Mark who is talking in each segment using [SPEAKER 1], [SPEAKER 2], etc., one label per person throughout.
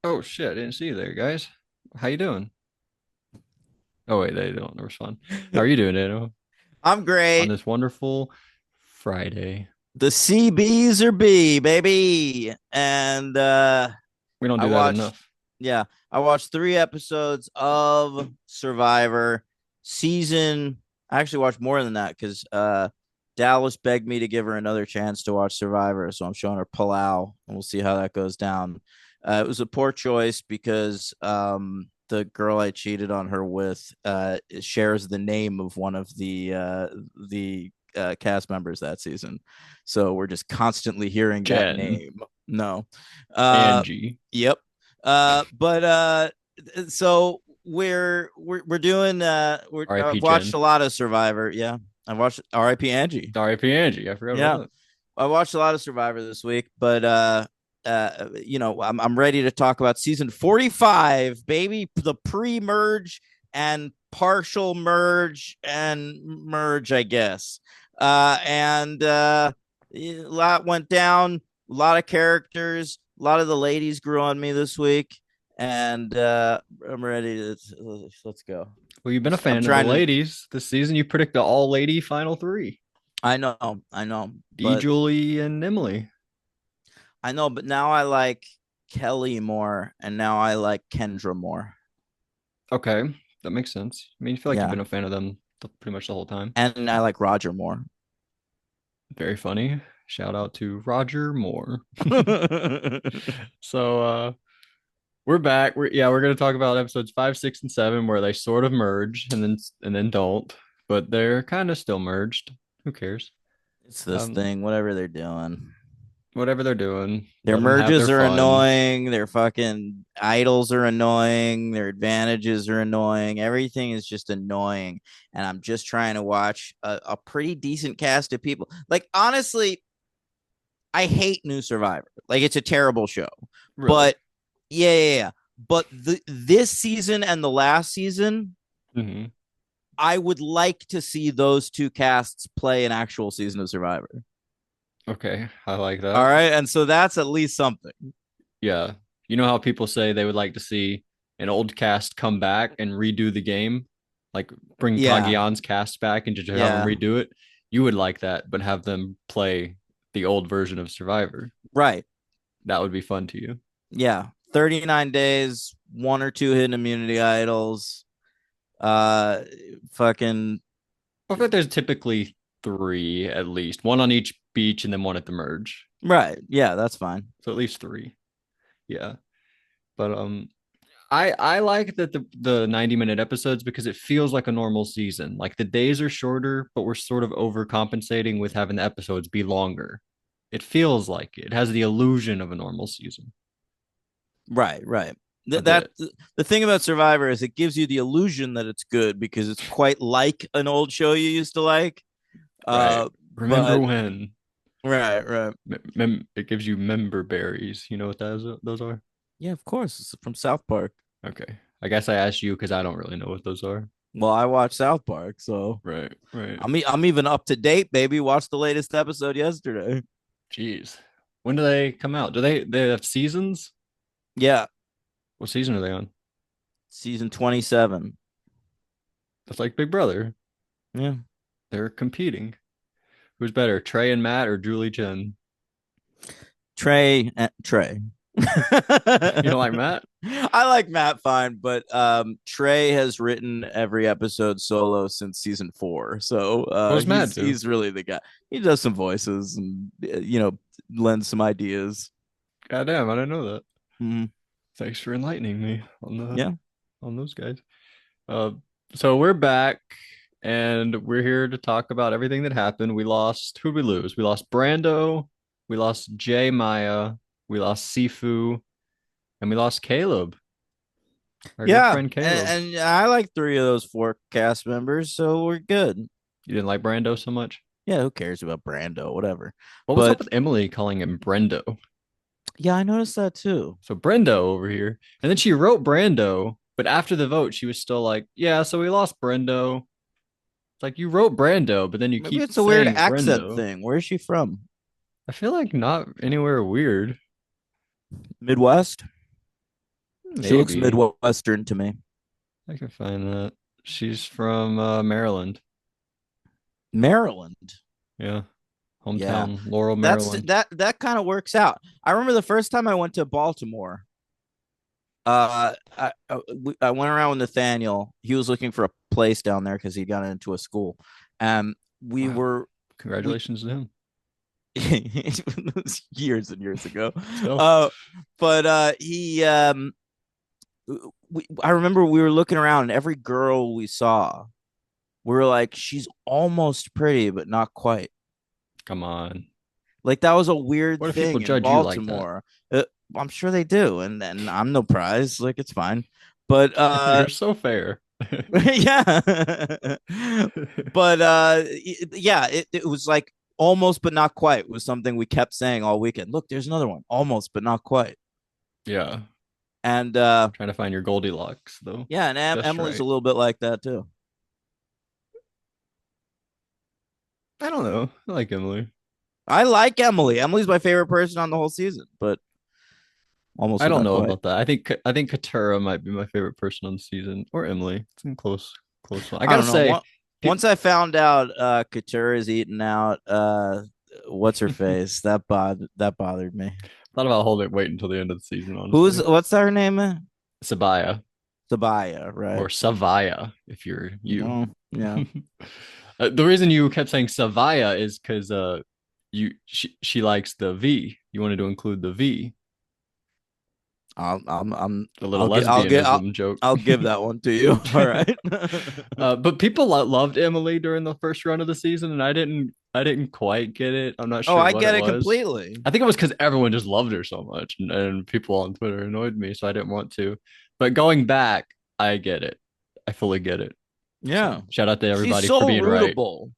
[SPEAKER 1] Oh shit, I didn't see you there, guys. How you doing? Oh wait, they don't respond. How are you doing, Dano?
[SPEAKER 2] I'm
[SPEAKER 1] On
[SPEAKER 2] great.
[SPEAKER 1] this wonderful Friday.
[SPEAKER 2] The CBs are B, baby. And
[SPEAKER 1] We don't
[SPEAKER 2] I
[SPEAKER 1] do that
[SPEAKER 2] watched,
[SPEAKER 1] enough.
[SPEAKER 2] yeah, I watched 3 episodes of Survivor season. I actually watched more than that because Dallas begged me to give her another chance to watch Survivor. So I'm showing her Palau, and we'll see how that goes down. It was a poor choice because the girl I cheated on her with shares the name of one of the cast members that season. So we're just constantly hearing that
[SPEAKER 1] Jen,
[SPEAKER 2] name. No. Uh,
[SPEAKER 1] Angie.
[SPEAKER 2] yep. But so we're doing I've
[SPEAKER 1] R.I.P.
[SPEAKER 2] watched
[SPEAKER 1] Jen.
[SPEAKER 2] a lot of Survivor. Yeah. I've watched R.I.P. Angie.
[SPEAKER 1] R.I.P. Angie. I forgot about
[SPEAKER 2] Yeah.
[SPEAKER 1] that.
[SPEAKER 2] I watched a lot of Survivor this week, but I'm ready to talk about season 45, baby, the pre-merge and partial merge and merge, I guess. And A lot went down, a lot of characters, a lot of the ladies grew on me this week, and I'm ready to let's go.
[SPEAKER 1] Well, you've been a
[SPEAKER 2] I'm
[SPEAKER 1] fan of the
[SPEAKER 2] trying to.
[SPEAKER 1] ladies this season. You predict the all-lady final three:
[SPEAKER 2] I know,
[SPEAKER 1] D.
[SPEAKER 2] but
[SPEAKER 1] Julie and Emily.
[SPEAKER 2] but now I like Kelly more, and now I like Kendra more.
[SPEAKER 1] Okay, that makes sense. I mean, I feel like you've
[SPEAKER 2] Yeah,
[SPEAKER 1] been a fan of them pretty much the whole time.
[SPEAKER 2] and I like Roger more.
[SPEAKER 1] Very funny. Shout out to Roger Moore. So, we're back. We're gonna talk about episodes 5, 6, and 7 where they sort of merge and then don't, but they're kind of still merged. Who cares?
[SPEAKER 2] It's this
[SPEAKER 1] Um,
[SPEAKER 2] thing, whatever they're doing.
[SPEAKER 1] Whatever they're doing,
[SPEAKER 2] Their
[SPEAKER 1] let them have their
[SPEAKER 2] merges are
[SPEAKER 1] fun.
[SPEAKER 2] annoying. Their fucking idols are annoying. Their advantages are annoying. Everything is just annoying. And I'm just trying to watch a pretty decent cast of people. Like, honestly, I hate New Survivor. Like, it's a terrible show.
[SPEAKER 1] Really?
[SPEAKER 2] But yeah. But this season and the last season,
[SPEAKER 1] Hmm.
[SPEAKER 2] I would like to see those two casts play an actual season of Survivor.
[SPEAKER 1] Okay, I like
[SPEAKER 2] All
[SPEAKER 1] that.
[SPEAKER 2] right. And so that's at least something.
[SPEAKER 1] Yeah. You know how people say they would like to see an old cast come back and redo the game? Like bring
[SPEAKER 2] Yeah.
[SPEAKER 1] Cagion's cast back and just have them
[SPEAKER 2] Yeah.
[SPEAKER 1] redo it? You would like that, but have them play the old version of Survivor.
[SPEAKER 2] Right.
[SPEAKER 1] That would be fun to you.
[SPEAKER 2] Yeah. 39 days, one or two hidden immunity idols. Uh, Fucking.
[SPEAKER 1] I bet there's typically three at least, one on each beach and then one at the merge.
[SPEAKER 2] Right. Yeah. That's fine.
[SPEAKER 1] So at least three. Yeah. But I like that the 90-minute episodes because it feels like a normal season. Like the days are shorter, but we're sort of overcompensating with having the episodes be longer. It feels like it has the illusion of a normal season
[SPEAKER 2] Right.
[SPEAKER 1] a
[SPEAKER 2] That
[SPEAKER 1] bit.
[SPEAKER 2] the thing about Survivor is it gives you the illusion that it's good because it's quite like an old show you used to like.
[SPEAKER 1] Right. Remember
[SPEAKER 2] But
[SPEAKER 1] when
[SPEAKER 2] right.
[SPEAKER 1] it gives you member berries. You know what those are?
[SPEAKER 2] Yeah, of course. It's from South Park.
[SPEAKER 1] Okay. I guess I asked you because I don't really know what those are.
[SPEAKER 2] Well, I watch South Park, so
[SPEAKER 1] Right.
[SPEAKER 2] I'm even up to date, baby. Watched the latest episode yesterday.
[SPEAKER 1] Jeez. When do they come out? Do they have seasons?
[SPEAKER 2] Yeah,
[SPEAKER 1] What season are they on?
[SPEAKER 2] season 27.
[SPEAKER 1] That's like Big Brother.
[SPEAKER 2] Yeah.
[SPEAKER 1] They're competing. Who's better, Trey and Matt or Julie Chen?
[SPEAKER 2] Trey.
[SPEAKER 1] You don't like Matt?
[SPEAKER 2] I like Matt fine, but Trey has written every episode solo since season 4. So
[SPEAKER 1] What does Matt
[SPEAKER 2] he's
[SPEAKER 1] do?
[SPEAKER 2] he's really the guy. He does some voices and lends some ideas.
[SPEAKER 1] God damn, I didn't know that.
[SPEAKER 2] Mhm.
[SPEAKER 1] Thanks for enlightening me
[SPEAKER 2] Yeah.
[SPEAKER 1] on those guys. Uh, so we're back and we're here to talk about everything that happened. We lost, who'd we lose? We lost Brando, we lost Jay Maya, we lost Sifu, and we lost Caleb, our good
[SPEAKER 2] Yeah,
[SPEAKER 1] friend Caleb.
[SPEAKER 2] and I like 3 of those 4 cast members, so we're good.
[SPEAKER 1] You didn't like Brando so much?
[SPEAKER 2] Yeah, who cares about Brando? Whatever.
[SPEAKER 1] What was up
[SPEAKER 2] But
[SPEAKER 1] with Emily calling him Brendo?
[SPEAKER 2] yeah, I noticed that too.
[SPEAKER 1] So Brendo over here. And then she wrote Brando, but after the vote, she was still like, yeah, so we lost Brendo. It's like you wrote Brando, but then you
[SPEAKER 2] Maybe
[SPEAKER 1] keep
[SPEAKER 2] it's a weird
[SPEAKER 1] saying
[SPEAKER 2] accent
[SPEAKER 1] Brendo.
[SPEAKER 2] thing. Where is she from?
[SPEAKER 1] I feel like not anywhere weird.
[SPEAKER 2] Midwest? She looks
[SPEAKER 1] Maybe
[SPEAKER 2] Midwestern to me.
[SPEAKER 1] I can find that. She's from Maryland.
[SPEAKER 2] Maryland.
[SPEAKER 1] Yeah,
[SPEAKER 2] Yeah.
[SPEAKER 1] hometown, Laurel,
[SPEAKER 2] That's
[SPEAKER 1] Maryland.
[SPEAKER 2] that kind of works out. I remember the first time I went to Baltimore. I went around with Nathaniel. He was looking for a place down there because he got into a school. We
[SPEAKER 1] Wow,
[SPEAKER 2] were we
[SPEAKER 1] congratulations to him.
[SPEAKER 2] it was years and years ago.
[SPEAKER 1] So
[SPEAKER 2] But I remember we were looking around and every girl we saw, we were like, she's almost pretty, but not quite.
[SPEAKER 1] come on.
[SPEAKER 2] Like that was a weird
[SPEAKER 1] What if people
[SPEAKER 2] thing in
[SPEAKER 1] judge you like that?
[SPEAKER 2] Baltimore. I'm sure they do, and then I'm no prize. Like it's fine, but
[SPEAKER 1] You're so fair.
[SPEAKER 2] yeah, but yeah, it was like almost but not quite was something we kept saying all weekend. Look, there's another one, almost but not quite,
[SPEAKER 1] Yeah,
[SPEAKER 2] and
[SPEAKER 1] trying to find your Goldilocks though.
[SPEAKER 2] yeah, and
[SPEAKER 1] Just
[SPEAKER 2] Emily's
[SPEAKER 1] right.
[SPEAKER 2] a little bit like that too.
[SPEAKER 1] I don't know. I like Emily.
[SPEAKER 2] I like Emily. Emily's my favorite person on the whole season, but almost
[SPEAKER 1] I
[SPEAKER 2] but
[SPEAKER 1] don't
[SPEAKER 2] not
[SPEAKER 1] know
[SPEAKER 2] quite.
[SPEAKER 1] about that. I think Katura might be my favorite person on the season, or Emily. It's in close one. I
[SPEAKER 2] I
[SPEAKER 1] gotta
[SPEAKER 2] don't know.
[SPEAKER 1] say,
[SPEAKER 2] Once I found out Couture is eating out what's her face, that bothered me.
[SPEAKER 1] thought about holding wait until the end of the season.
[SPEAKER 2] Who's
[SPEAKER 1] Honestly,
[SPEAKER 2] what's her name?
[SPEAKER 1] Sabaya
[SPEAKER 2] Sabaya,
[SPEAKER 1] or
[SPEAKER 2] right?
[SPEAKER 1] Savaya if you're you.
[SPEAKER 2] Oh, yeah.
[SPEAKER 1] The reason you kept saying Savaya is because she likes the V. You wanted to include the V,
[SPEAKER 2] I'm
[SPEAKER 1] the little
[SPEAKER 2] I'll get I'll get
[SPEAKER 1] lesbianism joke.
[SPEAKER 2] I'll give that one to you. All right.
[SPEAKER 1] But people loved Emily during the first run of the season, and I didn't quite get it. I'm not
[SPEAKER 2] Oh,
[SPEAKER 1] sure
[SPEAKER 2] I
[SPEAKER 1] what
[SPEAKER 2] get
[SPEAKER 1] it
[SPEAKER 2] it
[SPEAKER 1] was.
[SPEAKER 2] completely.
[SPEAKER 1] I think it was because everyone just loved her so much, and people on Twitter annoyed me, so I didn't want to. But going back, I get it. I fully get it. So
[SPEAKER 2] Yeah.
[SPEAKER 1] shout out to
[SPEAKER 2] She's
[SPEAKER 1] everybody
[SPEAKER 2] so
[SPEAKER 1] for being right.
[SPEAKER 2] rootable.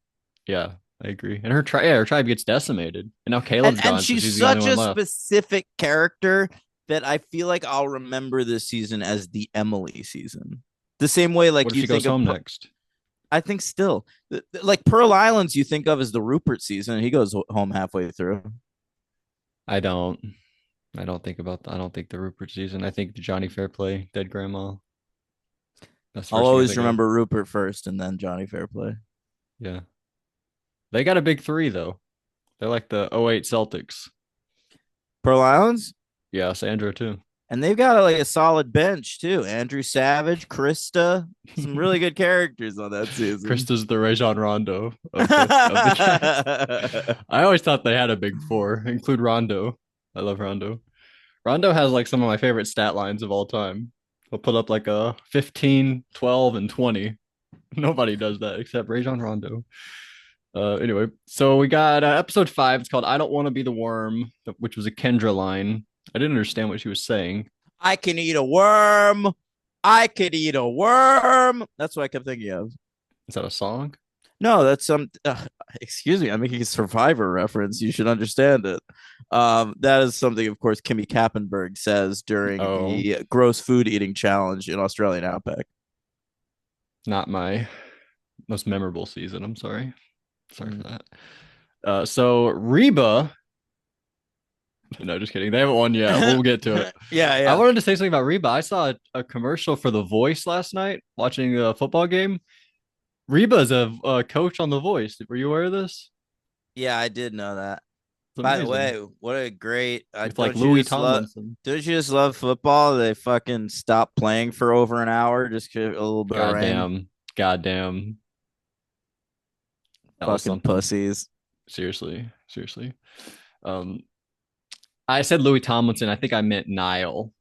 [SPEAKER 1] Yeah, I agree. And her tribe gets decimated, and now
[SPEAKER 2] And
[SPEAKER 1] Caleb's
[SPEAKER 2] and
[SPEAKER 1] gone, so
[SPEAKER 2] she's
[SPEAKER 1] she's the only
[SPEAKER 2] such
[SPEAKER 1] one
[SPEAKER 2] a
[SPEAKER 1] left.
[SPEAKER 2] specific character that I feel like I'll remember this season as the Emily season. The same way
[SPEAKER 1] What
[SPEAKER 2] like
[SPEAKER 1] if
[SPEAKER 2] you
[SPEAKER 1] she goes
[SPEAKER 2] think of
[SPEAKER 1] home next?
[SPEAKER 2] I think still like Pearl Islands you think of as the Rupert season and he goes home halfway through.
[SPEAKER 1] I don't. I don't think about. I don't think the Rupert season. I think the Johnny Fairplay, Dead Grandma. That's the
[SPEAKER 2] I'll
[SPEAKER 1] first thing I
[SPEAKER 2] always
[SPEAKER 1] think of.
[SPEAKER 2] remember Rupert first and then Johnny Fairplay.
[SPEAKER 1] Yeah, they got a big three though. They're like the '08 Celtics.
[SPEAKER 2] Pearl Islands?
[SPEAKER 1] Yeah, Sandra too.
[SPEAKER 2] And they've got like a solid bench too. Andrew Savage, Krista, some really good characters on that season.
[SPEAKER 1] Krista's the Rajon Rondo of the cast. I always thought they had a big four, include Rondo. I love Rondo. Rondo has like some of my favorite stat lines of all time. He'll put up like a 15, 12, and 20. Nobody does that except Rajon Rondo. Anyway, so we got episode 5. It's called I Don't Want to Be the Worm, which was a Kendra line. I didn't understand what she was saying.
[SPEAKER 2] I can eat a worm. I could eat a worm. That's what I kept thinking of.
[SPEAKER 1] Is that a song?
[SPEAKER 2] No, that's some. Excuse me, I'm making a Survivor reference. You should understand it. That is something, of course, Kimmy Kappenberg says during
[SPEAKER 1] Oh,
[SPEAKER 2] the gross food eating challenge in Australian Outback.
[SPEAKER 1] not my most memorable season. I'm sorry. Sorry for
[SPEAKER 2] Mm.
[SPEAKER 1] that. So Reba, no, just kidding. They haven't won yet. We'll get to it.
[SPEAKER 2] Yeah,
[SPEAKER 1] I
[SPEAKER 2] yeah.
[SPEAKER 1] wanted to say something about Reba. I saw a commercial for The Voice last night watching a football game. Reba is a coach on The Voice. Were you aware of this?
[SPEAKER 2] Yeah, I did know that.
[SPEAKER 1] It's
[SPEAKER 2] By the
[SPEAKER 1] amazing.
[SPEAKER 2] way, what a great
[SPEAKER 1] With like Louis Tomlinson.
[SPEAKER 2] don't you just love football? They fucking stopped playing for over an hour just a little bit of rain.
[SPEAKER 1] Goddamn. Goddamn. That was
[SPEAKER 2] Fucking
[SPEAKER 1] something.
[SPEAKER 2] pussies.
[SPEAKER 1] Seriously. Seriously. Um, I said Louis Tomlinson. I think I meant Niall.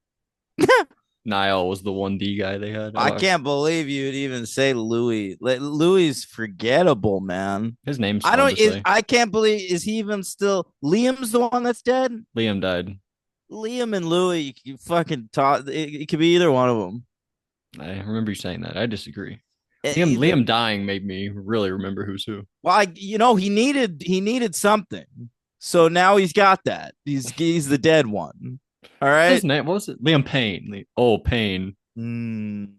[SPEAKER 1] Niall was the 1D guy they had.
[SPEAKER 2] I can't believe you'd even say Louis. Louis is forgettable, man.
[SPEAKER 1] His name's
[SPEAKER 2] I
[SPEAKER 1] fun
[SPEAKER 2] don't
[SPEAKER 1] to say.
[SPEAKER 2] I can't believe is he even still Liam's the one that's dead?
[SPEAKER 1] Liam died.
[SPEAKER 2] Liam and Louis, you fucking talk it could be either one of them.
[SPEAKER 1] I remember you saying that. I disagree. Liam
[SPEAKER 2] Either.
[SPEAKER 1] Liam dying made me really remember who's who.
[SPEAKER 2] Well, he needed something. So now he's got that. He's the dead one. All
[SPEAKER 1] What's
[SPEAKER 2] right.
[SPEAKER 1] his name? What was it? Liam Payne. Oh, Payne.
[SPEAKER 2] Mm,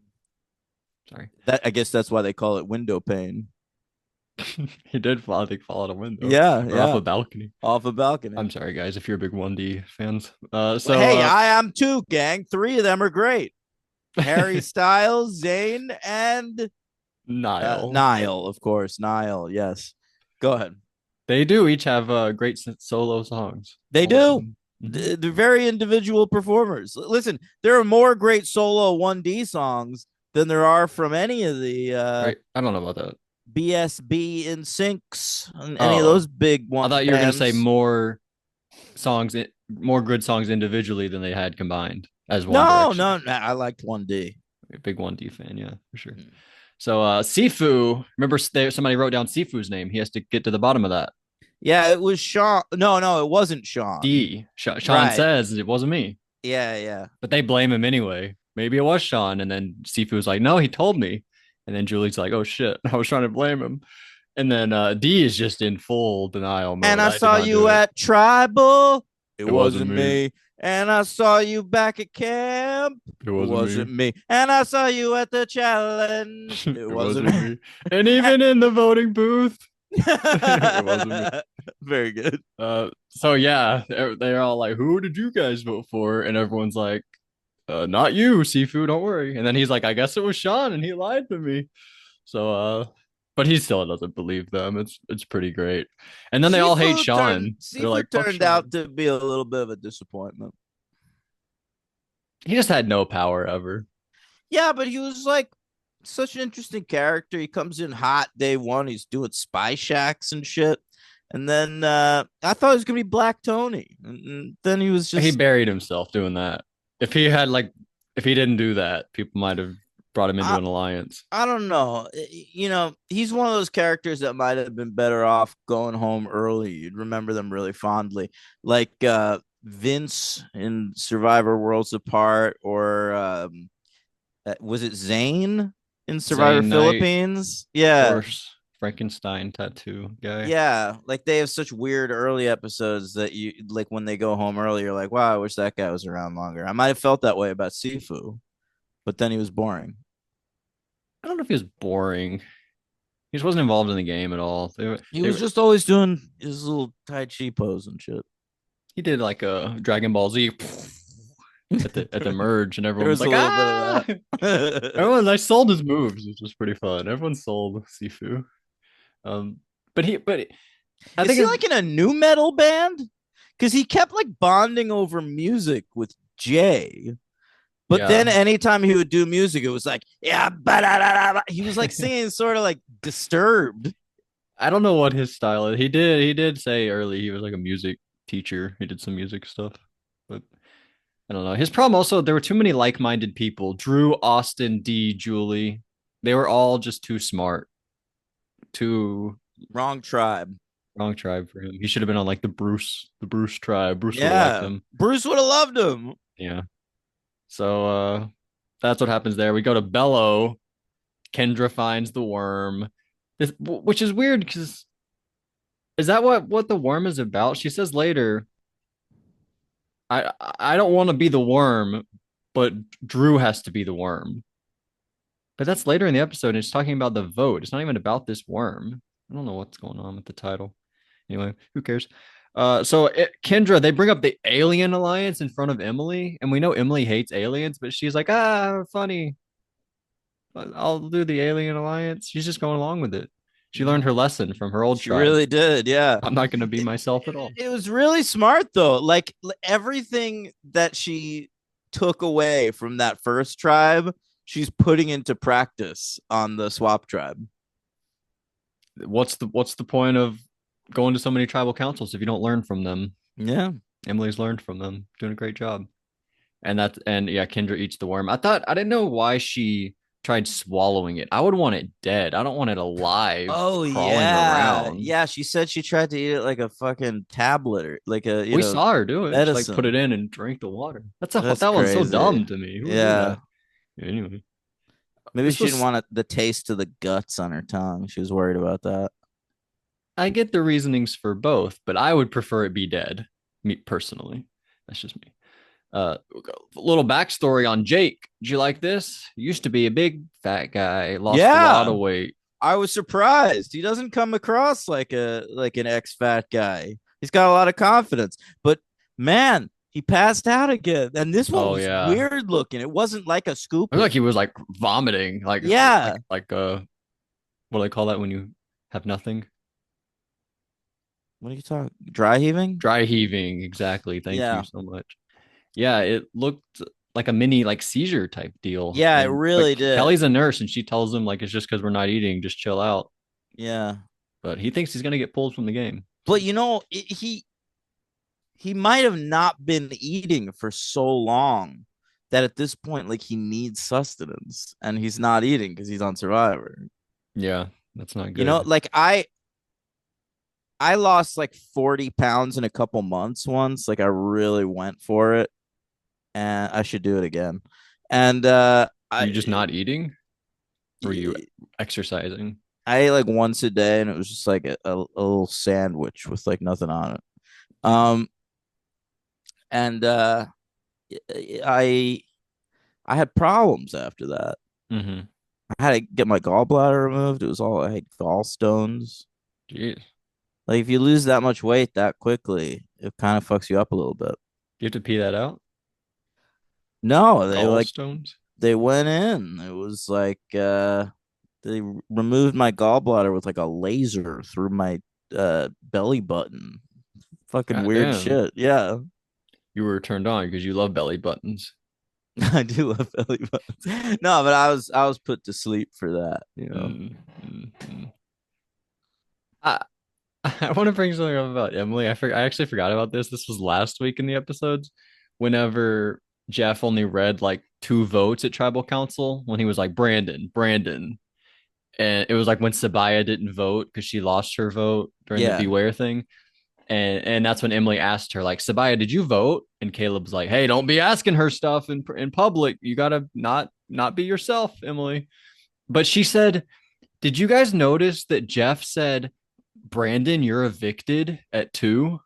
[SPEAKER 1] Sorry.
[SPEAKER 2] that I guess that's why they call it window pane.
[SPEAKER 1] He did fall, I think, fall out a window
[SPEAKER 2] Yeah,
[SPEAKER 1] or off
[SPEAKER 2] yeah,
[SPEAKER 1] a balcony.
[SPEAKER 2] off a balcony.
[SPEAKER 1] I'm sorry, guys, if you're big 1D fans.
[SPEAKER 2] Well, hey, I am too, gang. Three of them are great. Harry Styles, Zayn, and
[SPEAKER 1] Niall.
[SPEAKER 2] Niall, of course. Niall, yes. Go ahead.
[SPEAKER 1] They do each have great solo songs.
[SPEAKER 2] They
[SPEAKER 1] All of
[SPEAKER 2] do.
[SPEAKER 1] them. Mhm.
[SPEAKER 2] They're very individual performers. Listen, there are more great solo 1D songs than there are from any of the
[SPEAKER 1] Right? I don't know about that.
[SPEAKER 2] BSB NSYNCs and any of
[SPEAKER 1] Oh,
[SPEAKER 2] those big
[SPEAKER 1] I
[SPEAKER 2] one
[SPEAKER 1] thought you were gonna say
[SPEAKER 2] bands.
[SPEAKER 1] songs, more good songs individually than they had combined as One
[SPEAKER 2] No,
[SPEAKER 1] Direction.
[SPEAKER 2] no, I liked 1D.
[SPEAKER 1] Big 1D fan, yeah, for sure.
[SPEAKER 2] Hmm.
[SPEAKER 1] So Sifu, remember somebody wrote down Sifu's name. He has to get to the bottom of that.
[SPEAKER 2] Yeah, it was Sean. No, no, it wasn't Sean.
[SPEAKER 1] Sean
[SPEAKER 2] Right.
[SPEAKER 1] says it wasn't me,
[SPEAKER 2] Yeah, yeah.
[SPEAKER 1] but they blame him anyway. Maybe it was Sean, and then Sifu's like, "No, he told me." And then Julie's like, "Oh shit, I was trying to blame him." And then D is just in full denial
[SPEAKER 2] And
[SPEAKER 1] mode.
[SPEAKER 2] I
[SPEAKER 1] I did
[SPEAKER 2] saw
[SPEAKER 1] not do
[SPEAKER 2] you
[SPEAKER 1] it.
[SPEAKER 2] at Tribal. It
[SPEAKER 1] It wasn't
[SPEAKER 2] wasn't
[SPEAKER 1] me.
[SPEAKER 2] me. And I saw you back at camp.
[SPEAKER 1] It
[SPEAKER 2] It
[SPEAKER 1] wasn't me.
[SPEAKER 2] wasn't me. And I saw you at the challenge. It
[SPEAKER 1] It
[SPEAKER 2] wasn't
[SPEAKER 1] wasn't
[SPEAKER 2] me.
[SPEAKER 1] me. And even in the voting booth, it wasn't me.
[SPEAKER 2] Very good.
[SPEAKER 1] So yeah, they're all like, "Who did you guys vote for?" And everyone's like, "Not you, Seafood. Don't worry." And then he's like, "I guess it was Sean, and he lied to me." So but he still doesn't believe them. It's pretty great. And then they all hate Sean. They're like,
[SPEAKER 2] Seafood
[SPEAKER 1] "Fuck
[SPEAKER 2] turned out
[SPEAKER 1] Sean."
[SPEAKER 2] to be a little bit of a disappointment.
[SPEAKER 1] He just had no power ever.
[SPEAKER 2] Yeah, but he was like such an interesting character. He comes in hot day one. He's doing spy shacks and shit. And then I thought it was gonna be Black Tony, and then he was
[SPEAKER 1] He
[SPEAKER 2] just
[SPEAKER 1] buried himself doing that. If he had like, if he didn't do that, people might have brought him into
[SPEAKER 2] I,
[SPEAKER 1] an alliance.
[SPEAKER 2] I don't know. You know, he's one of those characters that might have been better off going home early. You'd remember them really fondly, like Vince in Survivor Worlds Apart, or was it Zane in Survivor
[SPEAKER 1] Zane Knight,
[SPEAKER 2] Philippines? Yeah,
[SPEAKER 1] horse, Frankenstein tattoo guy.
[SPEAKER 2] yeah. Like they have such weird early episodes that you like when they go home early. You're like, wow, I wish that guy was around longer. I might have felt that way about Sifu, but then he was boring.
[SPEAKER 1] I don't know if he was boring. He just wasn't involved in the game at all.
[SPEAKER 2] He was just always doing his little Tai Chi pose and shit.
[SPEAKER 1] he did like a Dragon Ball Z at the merge, and everyone
[SPEAKER 2] There
[SPEAKER 1] was
[SPEAKER 2] was a
[SPEAKER 1] like,
[SPEAKER 2] little
[SPEAKER 1] "Ah!"
[SPEAKER 2] bit of that.
[SPEAKER 1] Everyone, I sold his moves, which was pretty fun. Everyone sold Sifu. Um, but I
[SPEAKER 2] Is
[SPEAKER 1] think
[SPEAKER 2] he like in a new metal band? Because he kept like bonding over music with Jay. But then
[SPEAKER 1] yeah,
[SPEAKER 2] anytime he would do music, it was like, yeah, he was like singing sort of like disturbed.
[SPEAKER 1] I don't know what his style is. He did say early he was like a music teacher. He did some music stuff, but I don't know. His problem also, there were too many like-minded people. Drew, Austin, D, Julie. They were all just too smart. Too
[SPEAKER 2] Wrong tribe.
[SPEAKER 1] wrong tribe for him. He should have been on like the Bruce tribe. Bruce would have liked
[SPEAKER 2] Yeah.
[SPEAKER 1] him.
[SPEAKER 2] Bruce would have loved him.
[SPEAKER 1] Yeah. So that's what happens there. We go to Bello. Kendra finds the worm. Which is weird because is that what the worm is about? She says later, I don't want to be the worm, but Drew has to be the worm. But that's later in the episode, and it's talking about the vote. It's not even about this worm. I don't know what's going on with the title. Anyway, who cares? Kendra, they bring up the Alien Alliance in front of Emily, and we know Emily hates aliens, but she's like, funny. I'll do the Alien Alliance. She's just going along with it. She learned her lesson from her old
[SPEAKER 2] She
[SPEAKER 1] tribe.
[SPEAKER 2] really did. Yeah.
[SPEAKER 1] I'm not going to be myself at all.
[SPEAKER 2] It was really smart though. Like everything that she took away from that first tribe, she's putting into practice on the swap tribe.
[SPEAKER 1] What's the point of going to so many tribal councils if you don't learn from them?
[SPEAKER 2] Yeah.
[SPEAKER 1] Emily's learned from them, doing a great job. And yeah, Kendra eats the worm. I didn't know why she tried swallowing it. I would want it dead. I don't want it alive.
[SPEAKER 2] Oh
[SPEAKER 1] crawling
[SPEAKER 2] yeah.
[SPEAKER 1] around.
[SPEAKER 2] Yeah, she said she tried to eat it like a fucking tablet or like a
[SPEAKER 1] We saw her do it. She, like
[SPEAKER 2] medicine.
[SPEAKER 1] put it in and drank the water. That one's so
[SPEAKER 2] crazy.
[SPEAKER 1] dumb to me. Who would do
[SPEAKER 2] Yeah.
[SPEAKER 1] that? Anyway,
[SPEAKER 2] Maybe
[SPEAKER 1] This
[SPEAKER 2] she didn't
[SPEAKER 1] was-
[SPEAKER 2] want the taste of the guts on her tongue. She was worried about that.
[SPEAKER 1] I get the reasonings for both, but I would prefer it be dead. Me personally. That's just me. A little backstory on Jake. Did you like this? He used to be a big fat guy, lost a lot of weight.
[SPEAKER 2] I was surprised. He doesn't come across like an ex fat guy. He's got a lot of confidence, but man, he passed out again, and this one
[SPEAKER 1] Oh
[SPEAKER 2] was
[SPEAKER 1] yeah.
[SPEAKER 2] weird looking. It wasn't like a
[SPEAKER 1] I feel
[SPEAKER 2] scooping.
[SPEAKER 1] like he was like vomiting,
[SPEAKER 2] Yeah,
[SPEAKER 1] what do they call that when you have nothing?
[SPEAKER 2] what are you talking? Dry heaving?
[SPEAKER 1] Dry heaving, exactly. Thank you
[SPEAKER 2] Yeah,
[SPEAKER 1] so much. Yeah, it looked like a mini like seizure type deal.
[SPEAKER 2] yeah, it
[SPEAKER 1] And but
[SPEAKER 2] really did.
[SPEAKER 1] Kelly's a nurse and she tells him like it's just because we're not eating, just chill out.
[SPEAKER 2] Yeah,
[SPEAKER 1] But he thinks he's gonna get pulled from the game.
[SPEAKER 2] but he might have not been eating for so long that at this point, like he needs sustenance, and he's not eating because he's on Survivor.
[SPEAKER 1] Yeah, that's not
[SPEAKER 2] You know,
[SPEAKER 1] good.
[SPEAKER 2] like I lost like 40 pounds in a couple months once. Like I really went for it, and I should do it again. And
[SPEAKER 1] Were you just not eating? Or were you exercising?
[SPEAKER 2] I ate like once a day, and it was just like a little sandwich with like nothing on it. Um, and I I had problems after that.
[SPEAKER 1] Mm-hmm.
[SPEAKER 2] I had to get my gallbladder removed. It was all I had gallstones.
[SPEAKER 1] Jeez.
[SPEAKER 2] Like if you lose that much weight that quickly, it kind of fucks you up a little bit.
[SPEAKER 1] You have to pee that out?
[SPEAKER 2] No,
[SPEAKER 1] Gallstones?
[SPEAKER 2] they went in. It was like they removed my gallbladder with like a laser through my belly button. Fucking
[SPEAKER 1] God
[SPEAKER 2] weird
[SPEAKER 1] damn.
[SPEAKER 2] shit. Yeah.
[SPEAKER 1] You were turned on because you love belly buttons.
[SPEAKER 2] I do love belly buttons. No, but I was put to sleep for that, you know.
[SPEAKER 1] Mm. I I want to bring something up about Emily. I actually forgot about this. This was last week in the episodes. Whenever Jeff only read like two votes at tribal council, when he was like Brandon, and it was like when Sabaya didn't vote because she lost her vote during the
[SPEAKER 2] Yeah.
[SPEAKER 1] Beware thing, and that's when Emily asked her like, Sabaya, did you vote? And Caleb's like, hey, don't be asking her stuff in public. You gotta not be yourself, Emily. But she said, did you guys notice that Jeff said, Brandon, you're evicted at 2?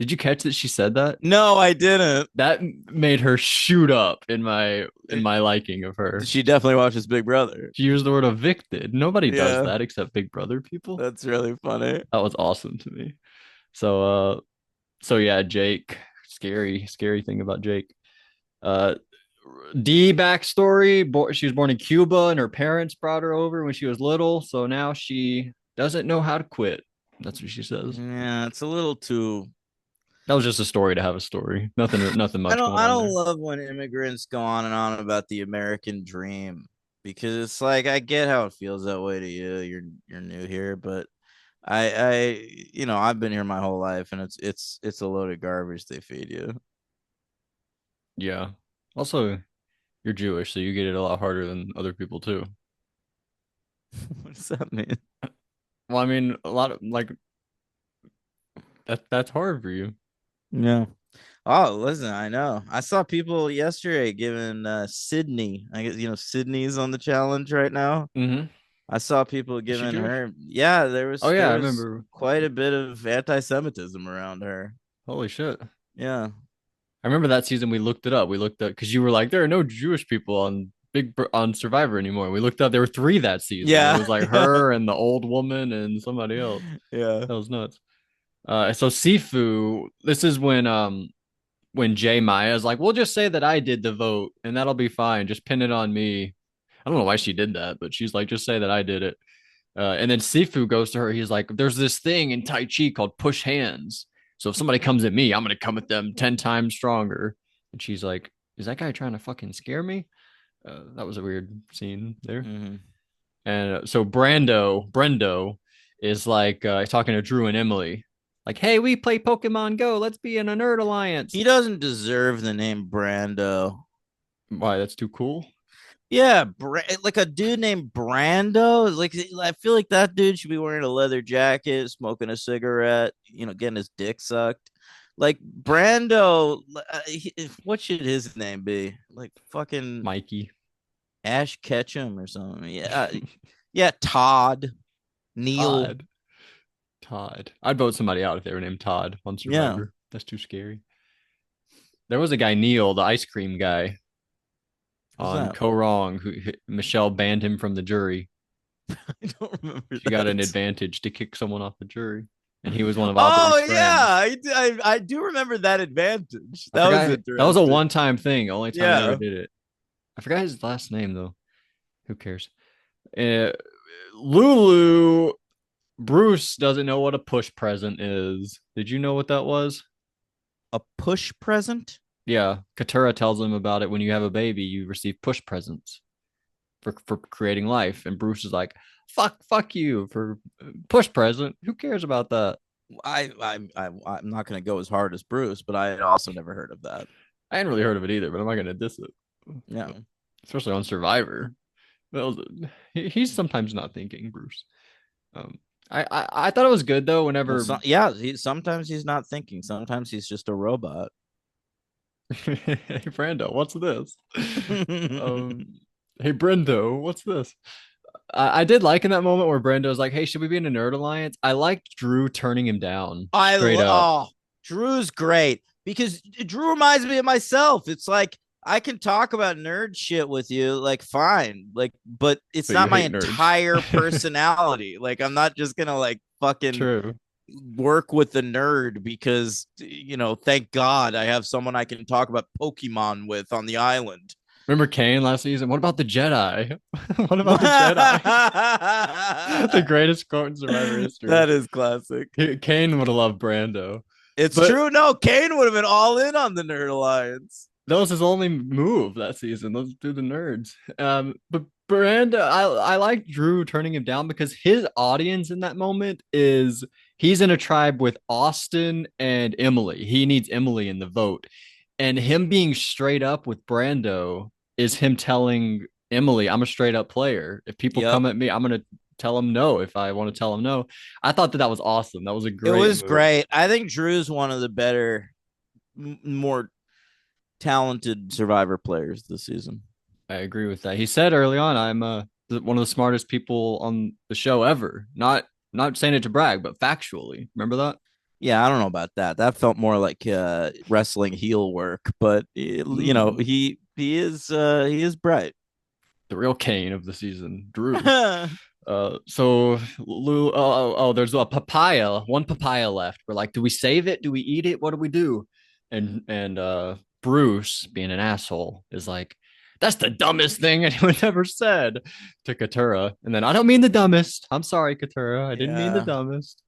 [SPEAKER 1] Did you catch that she said that?
[SPEAKER 2] No, I didn't.
[SPEAKER 1] That made her shoot up in my liking of her.
[SPEAKER 2] She definitely watches Big Brother.
[SPEAKER 1] She used the word evicted. Nobody does
[SPEAKER 2] Yeah,
[SPEAKER 1] that except Big Brother people.
[SPEAKER 2] that's really funny.
[SPEAKER 1] That was awesome to me. So yeah, Jake. Scary thing about Jake. Uh D backstory. She was born in Cuba and her parents brought her over when she was little. So now she doesn't know how to quit. That's what she says.
[SPEAKER 2] Yeah, it's a little too.
[SPEAKER 1] That was just a story to have a story. Nothing
[SPEAKER 2] I
[SPEAKER 1] much
[SPEAKER 2] don't.
[SPEAKER 1] going
[SPEAKER 2] I
[SPEAKER 1] on
[SPEAKER 2] don't
[SPEAKER 1] there.
[SPEAKER 2] love when immigrants go on and on about the American dream because it's like I get how it feels that way to you. You're new here, but I've been here my whole life, and it's a load of garbage they feed you.
[SPEAKER 1] Yeah. Also, you're Jewish, so you get it a lot harder than other people too.
[SPEAKER 2] What does that mean?
[SPEAKER 1] Well, I mean, a lot of like that's hard for you.
[SPEAKER 2] Yeah. Oh, listen, I know. I saw people yesterday giving Sydney. I guess Sydney's on the challenge right now.
[SPEAKER 1] Mm-hmm.
[SPEAKER 2] I saw people
[SPEAKER 1] Is she
[SPEAKER 2] giving
[SPEAKER 1] Jewish?
[SPEAKER 2] her. Yeah,
[SPEAKER 1] Oh
[SPEAKER 2] there
[SPEAKER 1] yeah, I
[SPEAKER 2] was
[SPEAKER 1] remember.
[SPEAKER 2] quite a bit of anti-Semitism around her.
[SPEAKER 1] Holy shit.
[SPEAKER 2] Yeah.
[SPEAKER 1] I remember that season we looked it up. We looked up because you were like, there are no Jewish people on on Survivor anymore. We looked up, there were three that season. It
[SPEAKER 2] Yeah.
[SPEAKER 1] was like
[SPEAKER 2] Yeah.
[SPEAKER 1] her and the old woman and somebody else.
[SPEAKER 2] Yeah.
[SPEAKER 1] That was nuts. So Sifu, this is when Jay Maya is like, we'll just say that I did the vote and that'll be fine. Just pin it on me. I don't know why she did that, but she's like, just say that I did it. And then Sifu goes to her. He's like, there's this thing in Tai Chi called push hands. So if somebody comes at me, I'm going to come at them 10 times stronger. And she's like, is that guy trying to fucking scare me? That was a weird scene there.
[SPEAKER 2] Hmm.
[SPEAKER 1] And so Brendo is like talking to Drew and Emily. Like, hey, we play Pokemon Go. Let's be in a nerd alliance.
[SPEAKER 2] He doesn't deserve the name Brando.
[SPEAKER 1] Why? That's too cool.
[SPEAKER 2] Yeah, like a dude named Brando. Like I feel like that dude should be wearing a leather jacket, smoking a cigarette, getting his dick sucked. Like Brando, what should his name be? Like fucking
[SPEAKER 1] Mikey.
[SPEAKER 2] Ash Ketchum or something. Yeah, yeah. Todd, Neil.
[SPEAKER 1] Todd. Todd. I'd vote somebody out if they were named Todd on
[SPEAKER 2] Yeah,
[SPEAKER 1] Survivor. That's too scary. There was a guy, Neil, the ice cream guy
[SPEAKER 2] who's
[SPEAKER 1] on
[SPEAKER 2] that?
[SPEAKER 1] Co Wrong, who Michelle banned him from the jury.
[SPEAKER 2] I don't remember
[SPEAKER 1] She got an
[SPEAKER 2] that.
[SPEAKER 1] advantage to kick someone off the jury, and he was one of Aubrey's
[SPEAKER 2] Oh yeah,
[SPEAKER 1] friends.
[SPEAKER 2] I do remember that advantage.
[SPEAKER 1] I
[SPEAKER 2] That was
[SPEAKER 1] forgot that was a
[SPEAKER 2] interesting.
[SPEAKER 1] one-time thing, only time he ever
[SPEAKER 2] Yeah.
[SPEAKER 1] did it. I forgot his last name though. Who cares? Uh, Lulu Bruce doesn't know what a push present is. Did you know what that was?
[SPEAKER 2] A push present?
[SPEAKER 1] Yeah, Katura tells him about it. When you have a baby, you receive push presents for creating life, and Bruce is like, fuck you for push present. Who cares about that?
[SPEAKER 2] I'm not gonna go as hard as Bruce, but I had also never heard of that.
[SPEAKER 1] I hadn't really heard of it either, but I'm not gonna diss it,
[SPEAKER 2] Yeah.
[SPEAKER 1] especially on Survivor. Well, he's sometimes not thinking, Bruce. Um, I thought it was good though.
[SPEAKER 2] Well,
[SPEAKER 1] Whenever
[SPEAKER 2] sometimes he's not thinking. Sometimes he's just a robot.
[SPEAKER 1] hey Brando, what's this? Um, hey Brendo, what's this? I did like in that moment where Brendo's like, "Hey, should we be in a nerd alliance?" I liked Drew turning him down straight up.
[SPEAKER 2] Oh, Drew's great because Drew reminds me of myself. It's like I can talk about nerd shit with you, like fine, like, but it's
[SPEAKER 1] But you
[SPEAKER 2] not my
[SPEAKER 1] hate nerds.
[SPEAKER 2] entire personality. Like, I'm not just gonna like fucking
[SPEAKER 1] True.
[SPEAKER 2] work with the nerd because thank God I have someone I can talk about Pokemon with on the island.
[SPEAKER 1] Remember Kane last season? What about the Jedi? What about the Jedi? The greatest quote in Survivor history.
[SPEAKER 2] That is classic.
[SPEAKER 1] Kane would have loved Brando,
[SPEAKER 2] It's
[SPEAKER 1] but
[SPEAKER 2] true. No, Kane would have been all in on the Nerd Alliance.
[SPEAKER 1] that was his only move that season. Let's do the nerds. But Brando, I like Drew turning him down because his audience in that moment is he's in a tribe with Austin and Emily. He needs Emily in the vote, and him being straight up with Brando is him telling Emily, "I'm a straight up player. If people
[SPEAKER 2] Yep.
[SPEAKER 1] come at me, I'm gonna tell them no. If I want to tell them no." I thought that was awesome. That was a
[SPEAKER 2] It
[SPEAKER 1] great
[SPEAKER 2] was
[SPEAKER 1] move.
[SPEAKER 2] great. I think Drew's one of the better, more talented Survivor players this season.
[SPEAKER 1] I agree with that. He said early on, "I'm one of the smartest people on the show ever." Not saying it to brag, but factually. Remember that?
[SPEAKER 2] Yeah, I don't know about that. That felt more like wrestling heel work, but he is bright.
[SPEAKER 1] The real Kane of the season, Drew. So Lou, there's a papaya, one papaya left. We're like, do we save it? Do we eat it? What do we do? And Bruce, being an asshole, is like, that's the dumbest thing anyone ever said to Katura. And then I don't mean the dumbest. I'm sorry, Katura. I didn't mean the
[SPEAKER 2] Yeah.
[SPEAKER 1] dumbest.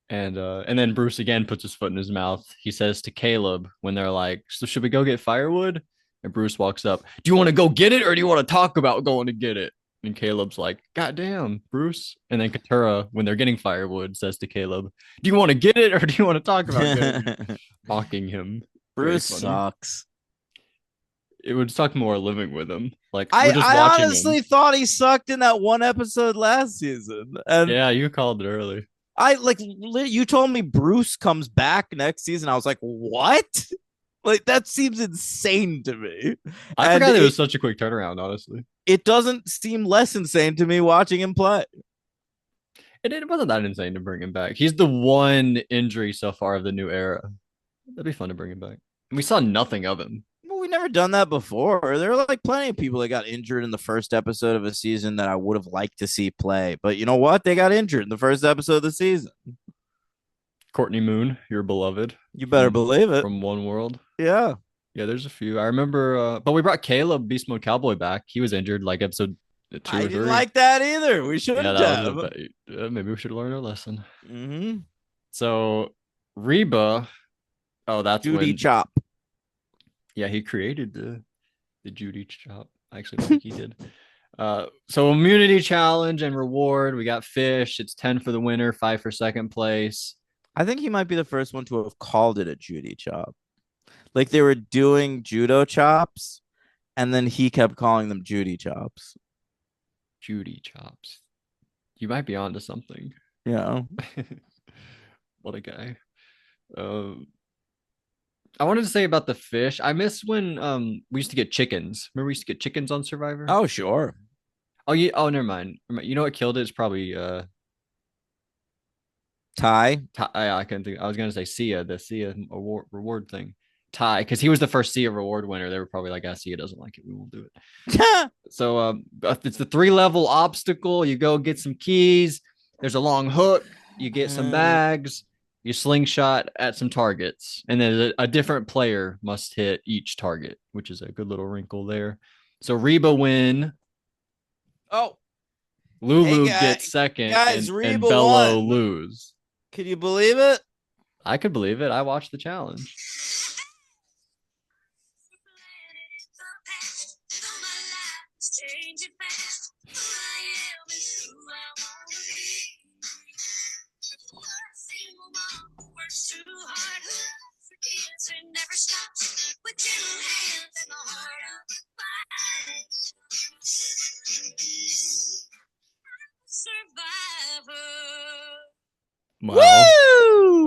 [SPEAKER 1] And then Bruce again puts his foot in his mouth. He says to Caleb when they're like, "So should we go get firewood?" And Bruce walks up. "Do you want to go get it, or do you want to talk about going to get it?" And Caleb's like, "God damn, Bruce." And then Katura, when they're getting firewood, says to Caleb, "Do you want to get it, or do you want to talk about getting it?" Mocking him. Very
[SPEAKER 2] Bruce
[SPEAKER 1] funny.
[SPEAKER 2] sucks.
[SPEAKER 1] It would suck more living with him. Like we're
[SPEAKER 2] I
[SPEAKER 1] just
[SPEAKER 2] I
[SPEAKER 1] watching
[SPEAKER 2] honestly
[SPEAKER 1] him.
[SPEAKER 2] thought he sucked in that one episode last season, and
[SPEAKER 1] Yeah, you called it early.
[SPEAKER 2] I like you told me Bruce comes back next season. I was like, what? Like that seems insane to me,
[SPEAKER 1] I
[SPEAKER 2] and
[SPEAKER 1] forgot it
[SPEAKER 2] it
[SPEAKER 1] was such a quick turnaround, honestly.
[SPEAKER 2] it doesn't seem less insane to me watching him play.
[SPEAKER 1] It wasn't that insane to bring him back. He's the one injury so far of the new era. That'd be fun to bring him back. We saw nothing of him.
[SPEAKER 2] Well, we never done that before. There are like plenty of people that got injured in the first episode of a season that I would have liked to see play. But you know what? They got injured in the first episode of the season.
[SPEAKER 1] Courtney Moon, your beloved
[SPEAKER 2] You better believe it.
[SPEAKER 1] from One World.
[SPEAKER 2] Yeah.
[SPEAKER 1] Yeah, there's a few. I remember, but we brought Caleb Beast Mode Cowboy back. He was injured like episode two
[SPEAKER 2] I
[SPEAKER 1] or
[SPEAKER 2] didn't
[SPEAKER 1] three.
[SPEAKER 2] like that either. We
[SPEAKER 1] Yeah,
[SPEAKER 2] shouldn't
[SPEAKER 1] that was
[SPEAKER 2] have.
[SPEAKER 1] maybe we should learn our lesson.
[SPEAKER 2] Mm-hmm.
[SPEAKER 1] So Reba, oh, that's
[SPEAKER 2] Judy
[SPEAKER 1] when,
[SPEAKER 2] Chop.
[SPEAKER 1] yeah, he created the Judy chop. I actually don't think he did. So immunity challenge and reward. We got fish. It's 10 for the winner, 5 for second place.
[SPEAKER 2] I think he might be the first one to have called it a Judy Chop. Like they were doing judo chops, and then he kept calling them Judy Chops.
[SPEAKER 1] Judy chops. You might be onto something.
[SPEAKER 2] Yeah.
[SPEAKER 1] What a guy. Um, I wanted to say about the fish. I miss when we used to get chickens. Remember we used to get chickens on Survivor?
[SPEAKER 2] Oh, sure.
[SPEAKER 1] Oh yeah. Oh, never mind. You know what killed it? It's probably
[SPEAKER 2] Ty.
[SPEAKER 1] I couldn't think. I was gonna say Sia, the Sia award reward thing. tie because he was the first Sia reward winner. They were probably like, "Ah, Sia doesn't like it. We won't do it." So it's the 3 level obstacle. You go get some keys. There's a long hook. You get some bags. You slingshot at some targets, and then a different player must hit each target, which is a good little wrinkle there. So Reba win.
[SPEAKER 2] Oh, hey
[SPEAKER 1] Lulu gets
[SPEAKER 2] guys,
[SPEAKER 1] second,
[SPEAKER 2] guys,
[SPEAKER 1] and
[SPEAKER 2] Reba
[SPEAKER 1] Bello
[SPEAKER 2] won.
[SPEAKER 1] lose.
[SPEAKER 2] Can you believe it?
[SPEAKER 1] I could believe it. I watched the challenge. Wow.
[SPEAKER 2] Woo!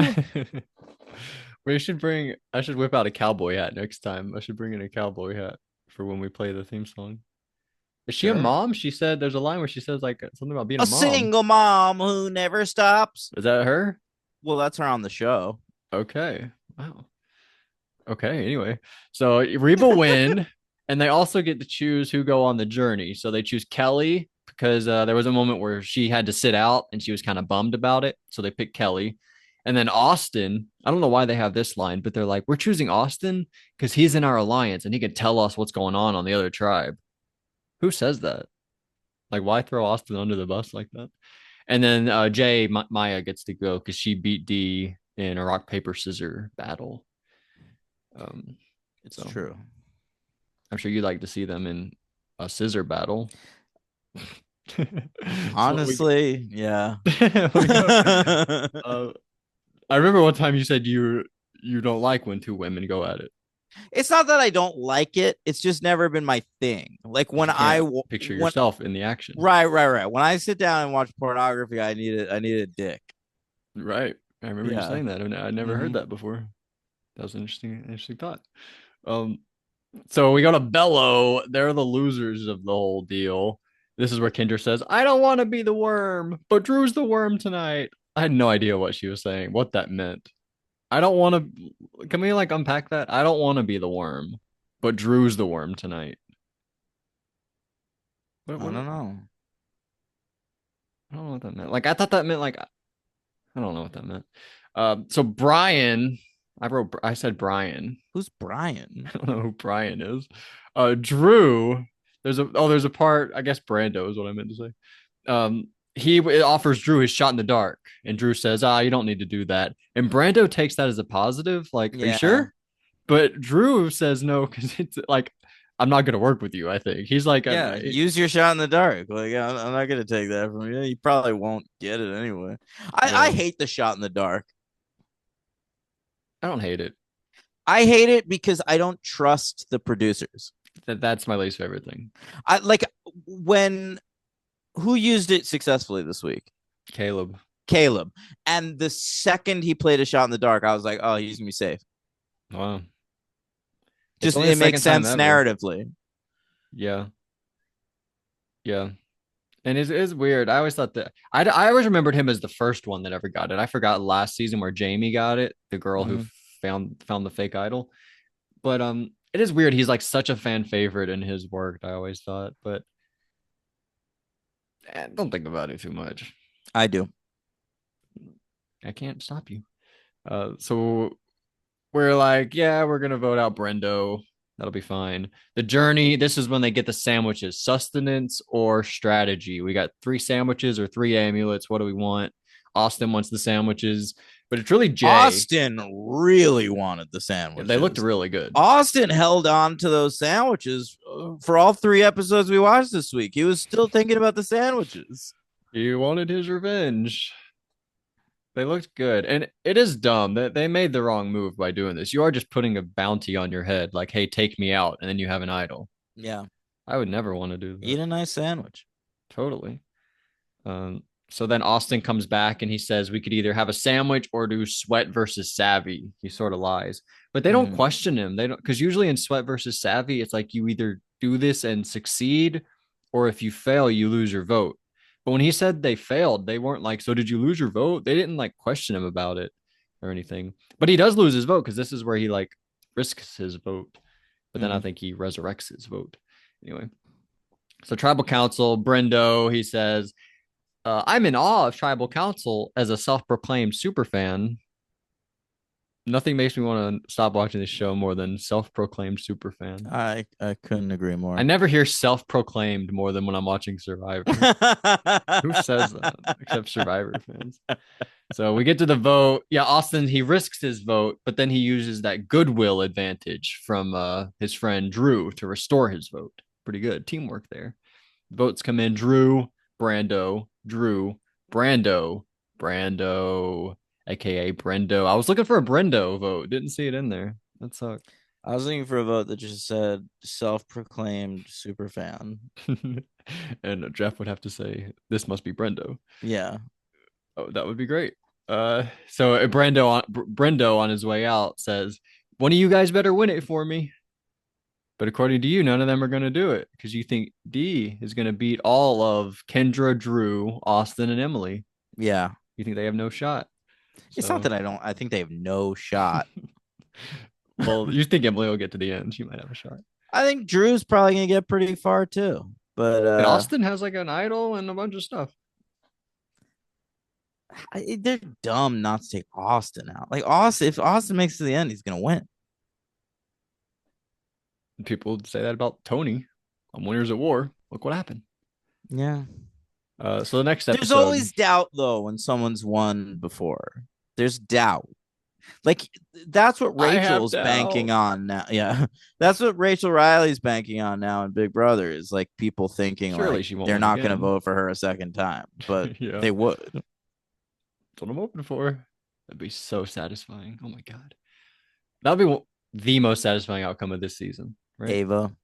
[SPEAKER 1] We should bring. I should whip out a cowboy hat next time. I should bring in a cowboy hat for when we play the theme song. Is she a
[SPEAKER 2] Sure.
[SPEAKER 1] mom? She said there's a line where she says like something about being a
[SPEAKER 2] A
[SPEAKER 1] mom.
[SPEAKER 2] single mom who never stops.
[SPEAKER 1] Is that her?
[SPEAKER 2] Well, that's her on the show.
[SPEAKER 1] Okay. Wow. Okay. Anyway, so Reba win, and they also get to choose who go on the journey. So they choose Kelly because there was a moment where she had to sit out and she was kind of bummed about it. So they picked Kelly. And then Austin, I don't know why they have this line, but they're like, we're choosing Austin because he's in our alliance and he can tell us what's going on the other tribe. Who says that? Like, why throw Austin under the bus like that? And then Maya gets to go because she beat D in a rock, paper, scissor battle.
[SPEAKER 2] It's
[SPEAKER 1] So
[SPEAKER 2] true.
[SPEAKER 1] I'm sure you'd like to see them in a scissor battle.
[SPEAKER 2] Honestly, yeah.
[SPEAKER 1] I remember one time you said you don't like when two women go at it.
[SPEAKER 2] It's not that I don't like it. It's just never been my thing. Like when
[SPEAKER 1] You
[SPEAKER 2] I
[SPEAKER 1] can't picture
[SPEAKER 2] when
[SPEAKER 1] yourself in the action.
[SPEAKER 2] right. When I sit down and watch pornography, I need a dick.
[SPEAKER 1] Right. I remember you
[SPEAKER 2] Yeah.
[SPEAKER 1] saying that. I never heard
[SPEAKER 2] Mhm.
[SPEAKER 1] that before. That was an interesting thought. Um, so we go to Bello. They're the losers of the whole deal. This is where Kendra says, I don't want to be the worm, but Drew's the worm tonight. I had no idea what she was saying, what that meant. I don't want to. Can we like unpack that? I don't want to be the worm, but Drew's the worm tonight.
[SPEAKER 2] I don't know.
[SPEAKER 1] I don't know what that meant. Like I thought that meant like I don't know what that meant. So Brian, I said Brian.
[SPEAKER 2] Who's Brian?
[SPEAKER 1] I don't know who Brian is. Drew, there's a part, I guess Brando is what I meant to say. He offers Drew his shot in the dark, and Drew says, you don't need to do that. And Brando takes that as a positive, like, are you
[SPEAKER 2] Yeah.
[SPEAKER 1] sure? But Drew says no, because it's like, I'm not gonna work with you, I think. He's like
[SPEAKER 2] Yeah, use your shot in the dark. Like I'm not gonna take that from you. You probably won't get it anyway. I
[SPEAKER 1] yeah,
[SPEAKER 2] hate the shot in the dark.
[SPEAKER 1] I don't hate it.
[SPEAKER 2] I hate it because I don't trust the producers.
[SPEAKER 1] That's my least favorite thing.
[SPEAKER 2] I like when who used it successfully this week?
[SPEAKER 1] Caleb.
[SPEAKER 2] Caleb. And the second he played a shot in the dark, I was like, oh, he's gonna be safe.
[SPEAKER 1] Wow. It's
[SPEAKER 2] Just
[SPEAKER 1] only the
[SPEAKER 2] it makes
[SPEAKER 1] second time
[SPEAKER 2] sense
[SPEAKER 1] ever.
[SPEAKER 2] narratively.
[SPEAKER 1] Yeah. Yeah. And it's weird. I always thought that I always remembered him as the first one that ever got it. I forgot last season where Jamie got it, the girl who
[SPEAKER 2] Mhm.
[SPEAKER 1] found the fake idol. But it is weird. He's like such a fan favorite in his work, I always thought. But don't think about it too much.
[SPEAKER 2] I do.
[SPEAKER 1] I can't stop you. So we're like, yeah, we're gonna vote out Brendo. That'll be fine. The journey, this is when they get the sandwiches, sustenance or strategy. We got 3 sandwiches or 3 amulets. What do we want? Austin wants the sandwiches, but it's really Jay.
[SPEAKER 2] Austin really wanted the
[SPEAKER 1] Yeah,
[SPEAKER 2] sandwiches.
[SPEAKER 1] they looked really good.
[SPEAKER 2] Austin held on to those sandwiches for all 3 episodes we watched this week. He was still thinking about the sandwiches.
[SPEAKER 1] He wanted his revenge. They looked good. And it is dumb that they made the wrong move by doing this. You are just putting a bounty on your head, like, hey, take me out, and then you have an idol.
[SPEAKER 2] Yeah.
[SPEAKER 1] I would never want to do that.
[SPEAKER 2] Eat a nice sandwich.
[SPEAKER 1] Totally. So then Austin comes back and he says we could either have a sandwich or do Sweat versus Savvy. He sort of lies, but they don't question him. They don't, because usually in Sweat versus Savvy, it's like you either do this and succeed, or if you fail, you lose your vote. But when he said they failed, they weren't like, so did you lose your vote? They didn't like question him about it or anything. But he does lose his vote because this is where he like risks his vote, but then I
[SPEAKER 2] Mm.
[SPEAKER 1] think he resurrects his vote. Anyway, so tribal council, Brendo, he says, I'm in awe of tribal council as a self-proclaimed super fan. Nothing makes me want to stop watching this show more than self-proclaimed super fan.
[SPEAKER 2] I couldn't agree
[SPEAKER 1] I
[SPEAKER 2] more.
[SPEAKER 1] never hear self-proclaimed more than when I'm watching Survivor. Who says that except Survivor fans? So we get to the vote. Yeah, Austin, he risks his vote, but then he uses that goodwill advantage from his friend Drew to restore his vote. Pretty good teamwork there. Votes come in: Drew, Brando, Drew, Brando, Brando, aka Brendo. I was looking for a Brendo vote. Didn't see it in there. That sucked.
[SPEAKER 2] I was looking for a vote that just said self-proclaimed super fan.
[SPEAKER 1] And Jeff would have to say, "This must be Brendo."
[SPEAKER 2] Yeah.
[SPEAKER 1] Oh, that would be great. So Brendo on his way out says, "One of you guys better win it for me." But according to you, none of them are going to do it because you think D is going to beat all of Kendra, Drew, Austin, and Emily.
[SPEAKER 2] Yeah.
[SPEAKER 1] You think they have no shot.
[SPEAKER 2] It's
[SPEAKER 1] So,
[SPEAKER 2] not that I think they have no shot.
[SPEAKER 1] well, you think Emily will get to the end? She might have a shot.
[SPEAKER 2] I think Drew's probably gonna get pretty far too. But
[SPEAKER 1] And Austin has like an idol and a bunch of stuff.
[SPEAKER 2] they're dumb not to take Austin out. Like Austin, if Austin makes it to the end, he's gonna win.
[SPEAKER 1] People say that about Tony on Winners at War. Look what happened.
[SPEAKER 2] Yeah.
[SPEAKER 1] So the next
[SPEAKER 2] There's
[SPEAKER 1] episode,
[SPEAKER 2] always doubt though when someone's won before. There's doubt. Like that's what
[SPEAKER 1] I have
[SPEAKER 2] Rachel's banking
[SPEAKER 1] doubt.
[SPEAKER 2] on now. Yeah. That's what Rachel Riley's banking on now in Big Brother is like people thinking
[SPEAKER 1] Surely
[SPEAKER 2] like
[SPEAKER 1] she won't
[SPEAKER 2] they're
[SPEAKER 1] win
[SPEAKER 2] not gonna
[SPEAKER 1] again.
[SPEAKER 2] vote for her a second time, but
[SPEAKER 1] Yeah,
[SPEAKER 2] they would.
[SPEAKER 1] that's what I'm hoping for. That'd be so satisfying. Oh my god, that would be the most satisfying outcome of this season, right?
[SPEAKER 2] Ava.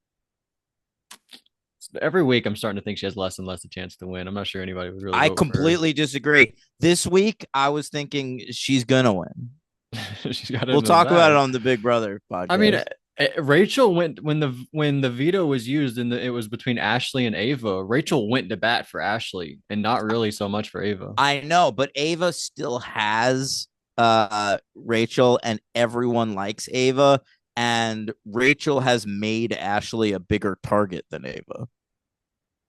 [SPEAKER 1] Every week, I'm starting to think she has less and less a chance to win. I'm not sure anybody would really
[SPEAKER 2] I
[SPEAKER 1] vote for
[SPEAKER 2] completely disagree. This week, I was thinking she's gonna win.
[SPEAKER 1] her. She's got it
[SPEAKER 2] We'll
[SPEAKER 1] in the
[SPEAKER 2] talk about it
[SPEAKER 1] bag.
[SPEAKER 2] on the Big Brother
[SPEAKER 1] I mean,
[SPEAKER 2] podcast.
[SPEAKER 1] Rachel went when the veto was used and it was between Ashley and Ava. Rachel went to bat for Ashley and not really so much for Ava.
[SPEAKER 2] I know, but Ava still has Rachel, and everyone likes Ava, and Rachel has made Ashley a bigger target than Ava.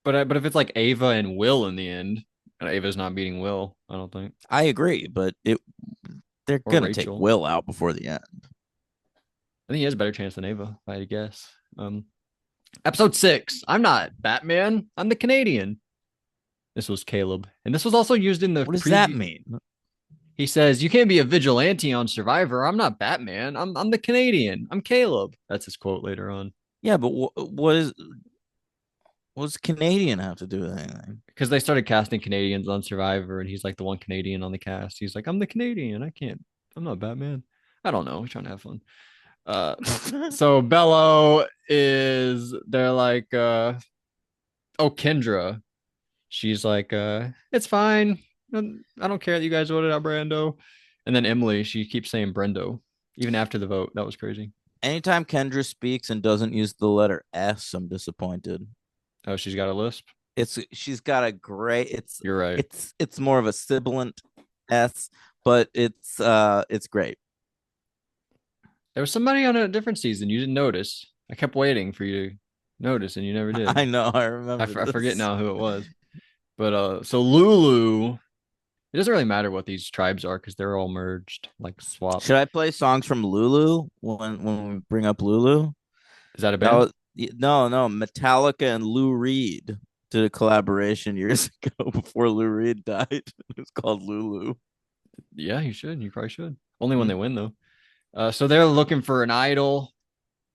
[SPEAKER 1] But if it's like Ava and Will in the end, and Ava's not beating Will, I don't think,
[SPEAKER 2] I agree, but they're
[SPEAKER 1] or
[SPEAKER 2] gonna take
[SPEAKER 1] Rachel.
[SPEAKER 2] Will out before the end.
[SPEAKER 1] I think he has a better chance than Ava, if I had to guess. Episode 6. I'm not Batman. I'm the Canadian. This was Caleb, and this was also used in the
[SPEAKER 2] What does that mean?
[SPEAKER 1] He says, "You can't be a vigilante on Survivor. I'm not Batman. I'm the Canadian. I'm Caleb." That's his quote later on.
[SPEAKER 2] Yeah, but what does Canadian have to do with anything?
[SPEAKER 1] Because they started casting Canadians on Survivor, and he's like the one Canadian on the cast. He's like, "I'm the Canadian. I can't. I'm not Batman." I don't know. He's trying to have fun. So Bello is they're like, oh, Kendra. She's like, it's fine. I don't care that you guys voted out Brando. And then Emily, she keeps saying Brendo, even after the vote. That was crazy.
[SPEAKER 2] Anytime Kendra speaks and doesn't use the letter S, I'm disappointed.
[SPEAKER 1] Oh, she's got a lisp.
[SPEAKER 2] She's got a great
[SPEAKER 1] You're right.
[SPEAKER 2] it's more of a sibilant S, but it's great.
[SPEAKER 1] There was somebody on a different season you didn't notice. I kept waiting for you to notice, and you never did.
[SPEAKER 2] I know, I remember.
[SPEAKER 1] I forget now who it was. But so Lulu, it doesn't really matter what these tribes are because they're all merged, like swap.
[SPEAKER 2] Should I play songs from Lulu when we bring up Lulu?
[SPEAKER 1] Is that a
[SPEAKER 2] That
[SPEAKER 1] band?
[SPEAKER 2] was, no, Metallica and Lou Reed did a collaboration years ago before Lou Reed died. It was called Lulu.
[SPEAKER 1] Yeah, you should. You probably should. Only when they win though. So they're looking for an idol,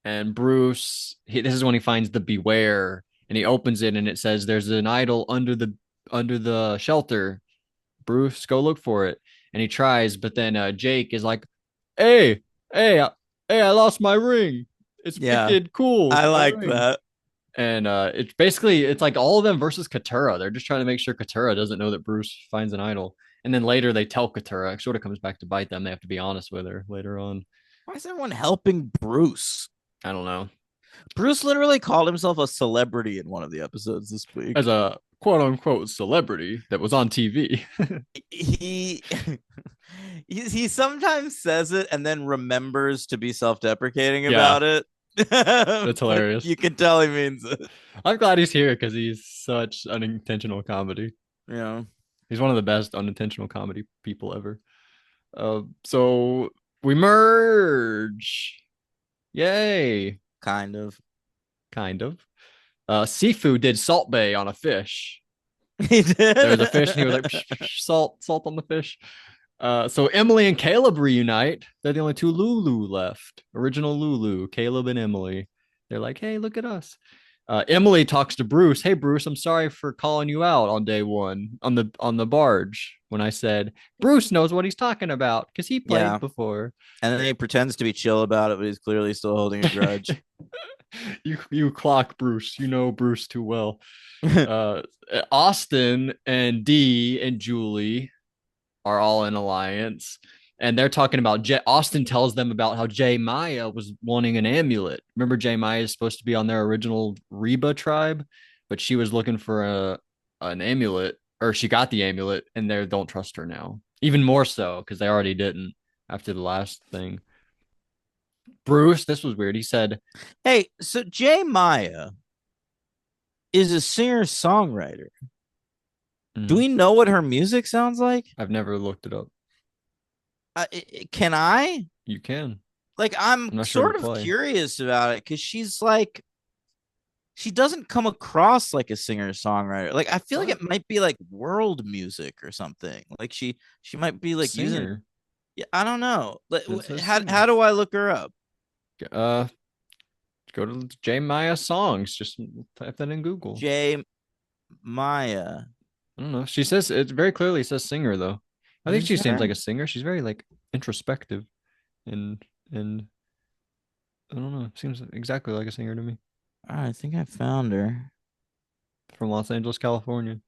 [SPEAKER 1] and Bruce. This is when he finds the Beware, and he opens it, and it says, "There's an idol under the shelter. Bruce, go look for it." And he tries, but then Jake is like, "Hey, hey, hey! I lost my ring. It did cool.
[SPEAKER 2] I
[SPEAKER 1] my
[SPEAKER 2] like
[SPEAKER 1] ring."
[SPEAKER 2] that.
[SPEAKER 1] And it's basically it's like all of them versus Katura. They're just trying to make sure Katura doesn't know that Bruce finds an idol. And then later they tell Katura. It sort of comes back to bite them. They have to be honest with her later on.
[SPEAKER 2] Why is everyone helping Bruce?
[SPEAKER 1] I don't know.
[SPEAKER 2] Bruce literally called himself a celebrity in one of the episodes this week.
[SPEAKER 1] As a quote unquote celebrity that was on TV.
[SPEAKER 2] he he sometimes says it and then remembers to be self-deprecating
[SPEAKER 1] Yeah,
[SPEAKER 2] about it.
[SPEAKER 1] that's
[SPEAKER 2] But
[SPEAKER 1] hilarious.
[SPEAKER 2] you can tell he means it.
[SPEAKER 1] I'm glad he's here because he's such unintentional comedy.
[SPEAKER 2] You know,
[SPEAKER 1] He's one of the best unintentional comedy people ever. So we merge. Yay.
[SPEAKER 2] kind of.
[SPEAKER 1] Kind of. Sifu did Salt Bay on a fish.
[SPEAKER 2] He
[SPEAKER 1] There was a fish and he was like,
[SPEAKER 2] did.
[SPEAKER 1] psh, psh, salt on the fish. So Emily and Caleb reunite. They're the only two Lulu left. Original Lulu, Caleb and Emily. They're like, hey, look at us. Emily talks to Bruce. Hey, Bruce, I'm sorry for calling you out on day one on the barge when I said Bruce knows what he's talking about because he
[SPEAKER 2] Yeah.
[SPEAKER 1] played before.
[SPEAKER 2] And then he pretends to be chill about it, but he's clearly still holding a grudge.
[SPEAKER 1] You clock Bruce. You know Bruce too well. Austin and Dee and Julie are all in alliance, and they're talking about Austin tells them about how Jay Maya was wanting an amulet. Remember, Jay Maya is supposed to be on their original Reba tribe, but she was looking for an amulet, or she got the amulet, and they don't trust her now. Even more so because they already didn't after the last thing. Bruce, this was weird. He said,
[SPEAKER 2] Hey, so Jay Maya is a singer-songwriter. Do we know what her music sounds like?
[SPEAKER 1] I've never looked it up.
[SPEAKER 2] Can I?
[SPEAKER 1] You can.
[SPEAKER 2] Like, I'm
[SPEAKER 1] not
[SPEAKER 2] sort
[SPEAKER 1] sure
[SPEAKER 2] of curious about it because she's like, she doesn't come across like a singer-songwriter. Like, I feel like it might be like world music or something. Like she might be like using. Yeah, I don't know. Like, how do I look her up?
[SPEAKER 1] Go to Jay Maya songs. Just type that in Google.
[SPEAKER 2] Jay Maya.
[SPEAKER 1] I don't know. She says it very clearly says singer though. I think she seems like a singer. She's very like introspective and I don't know. Seems exactly like a singer to me.
[SPEAKER 2] I think I found her.
[SPEAKER 1] From Los Angeles, California.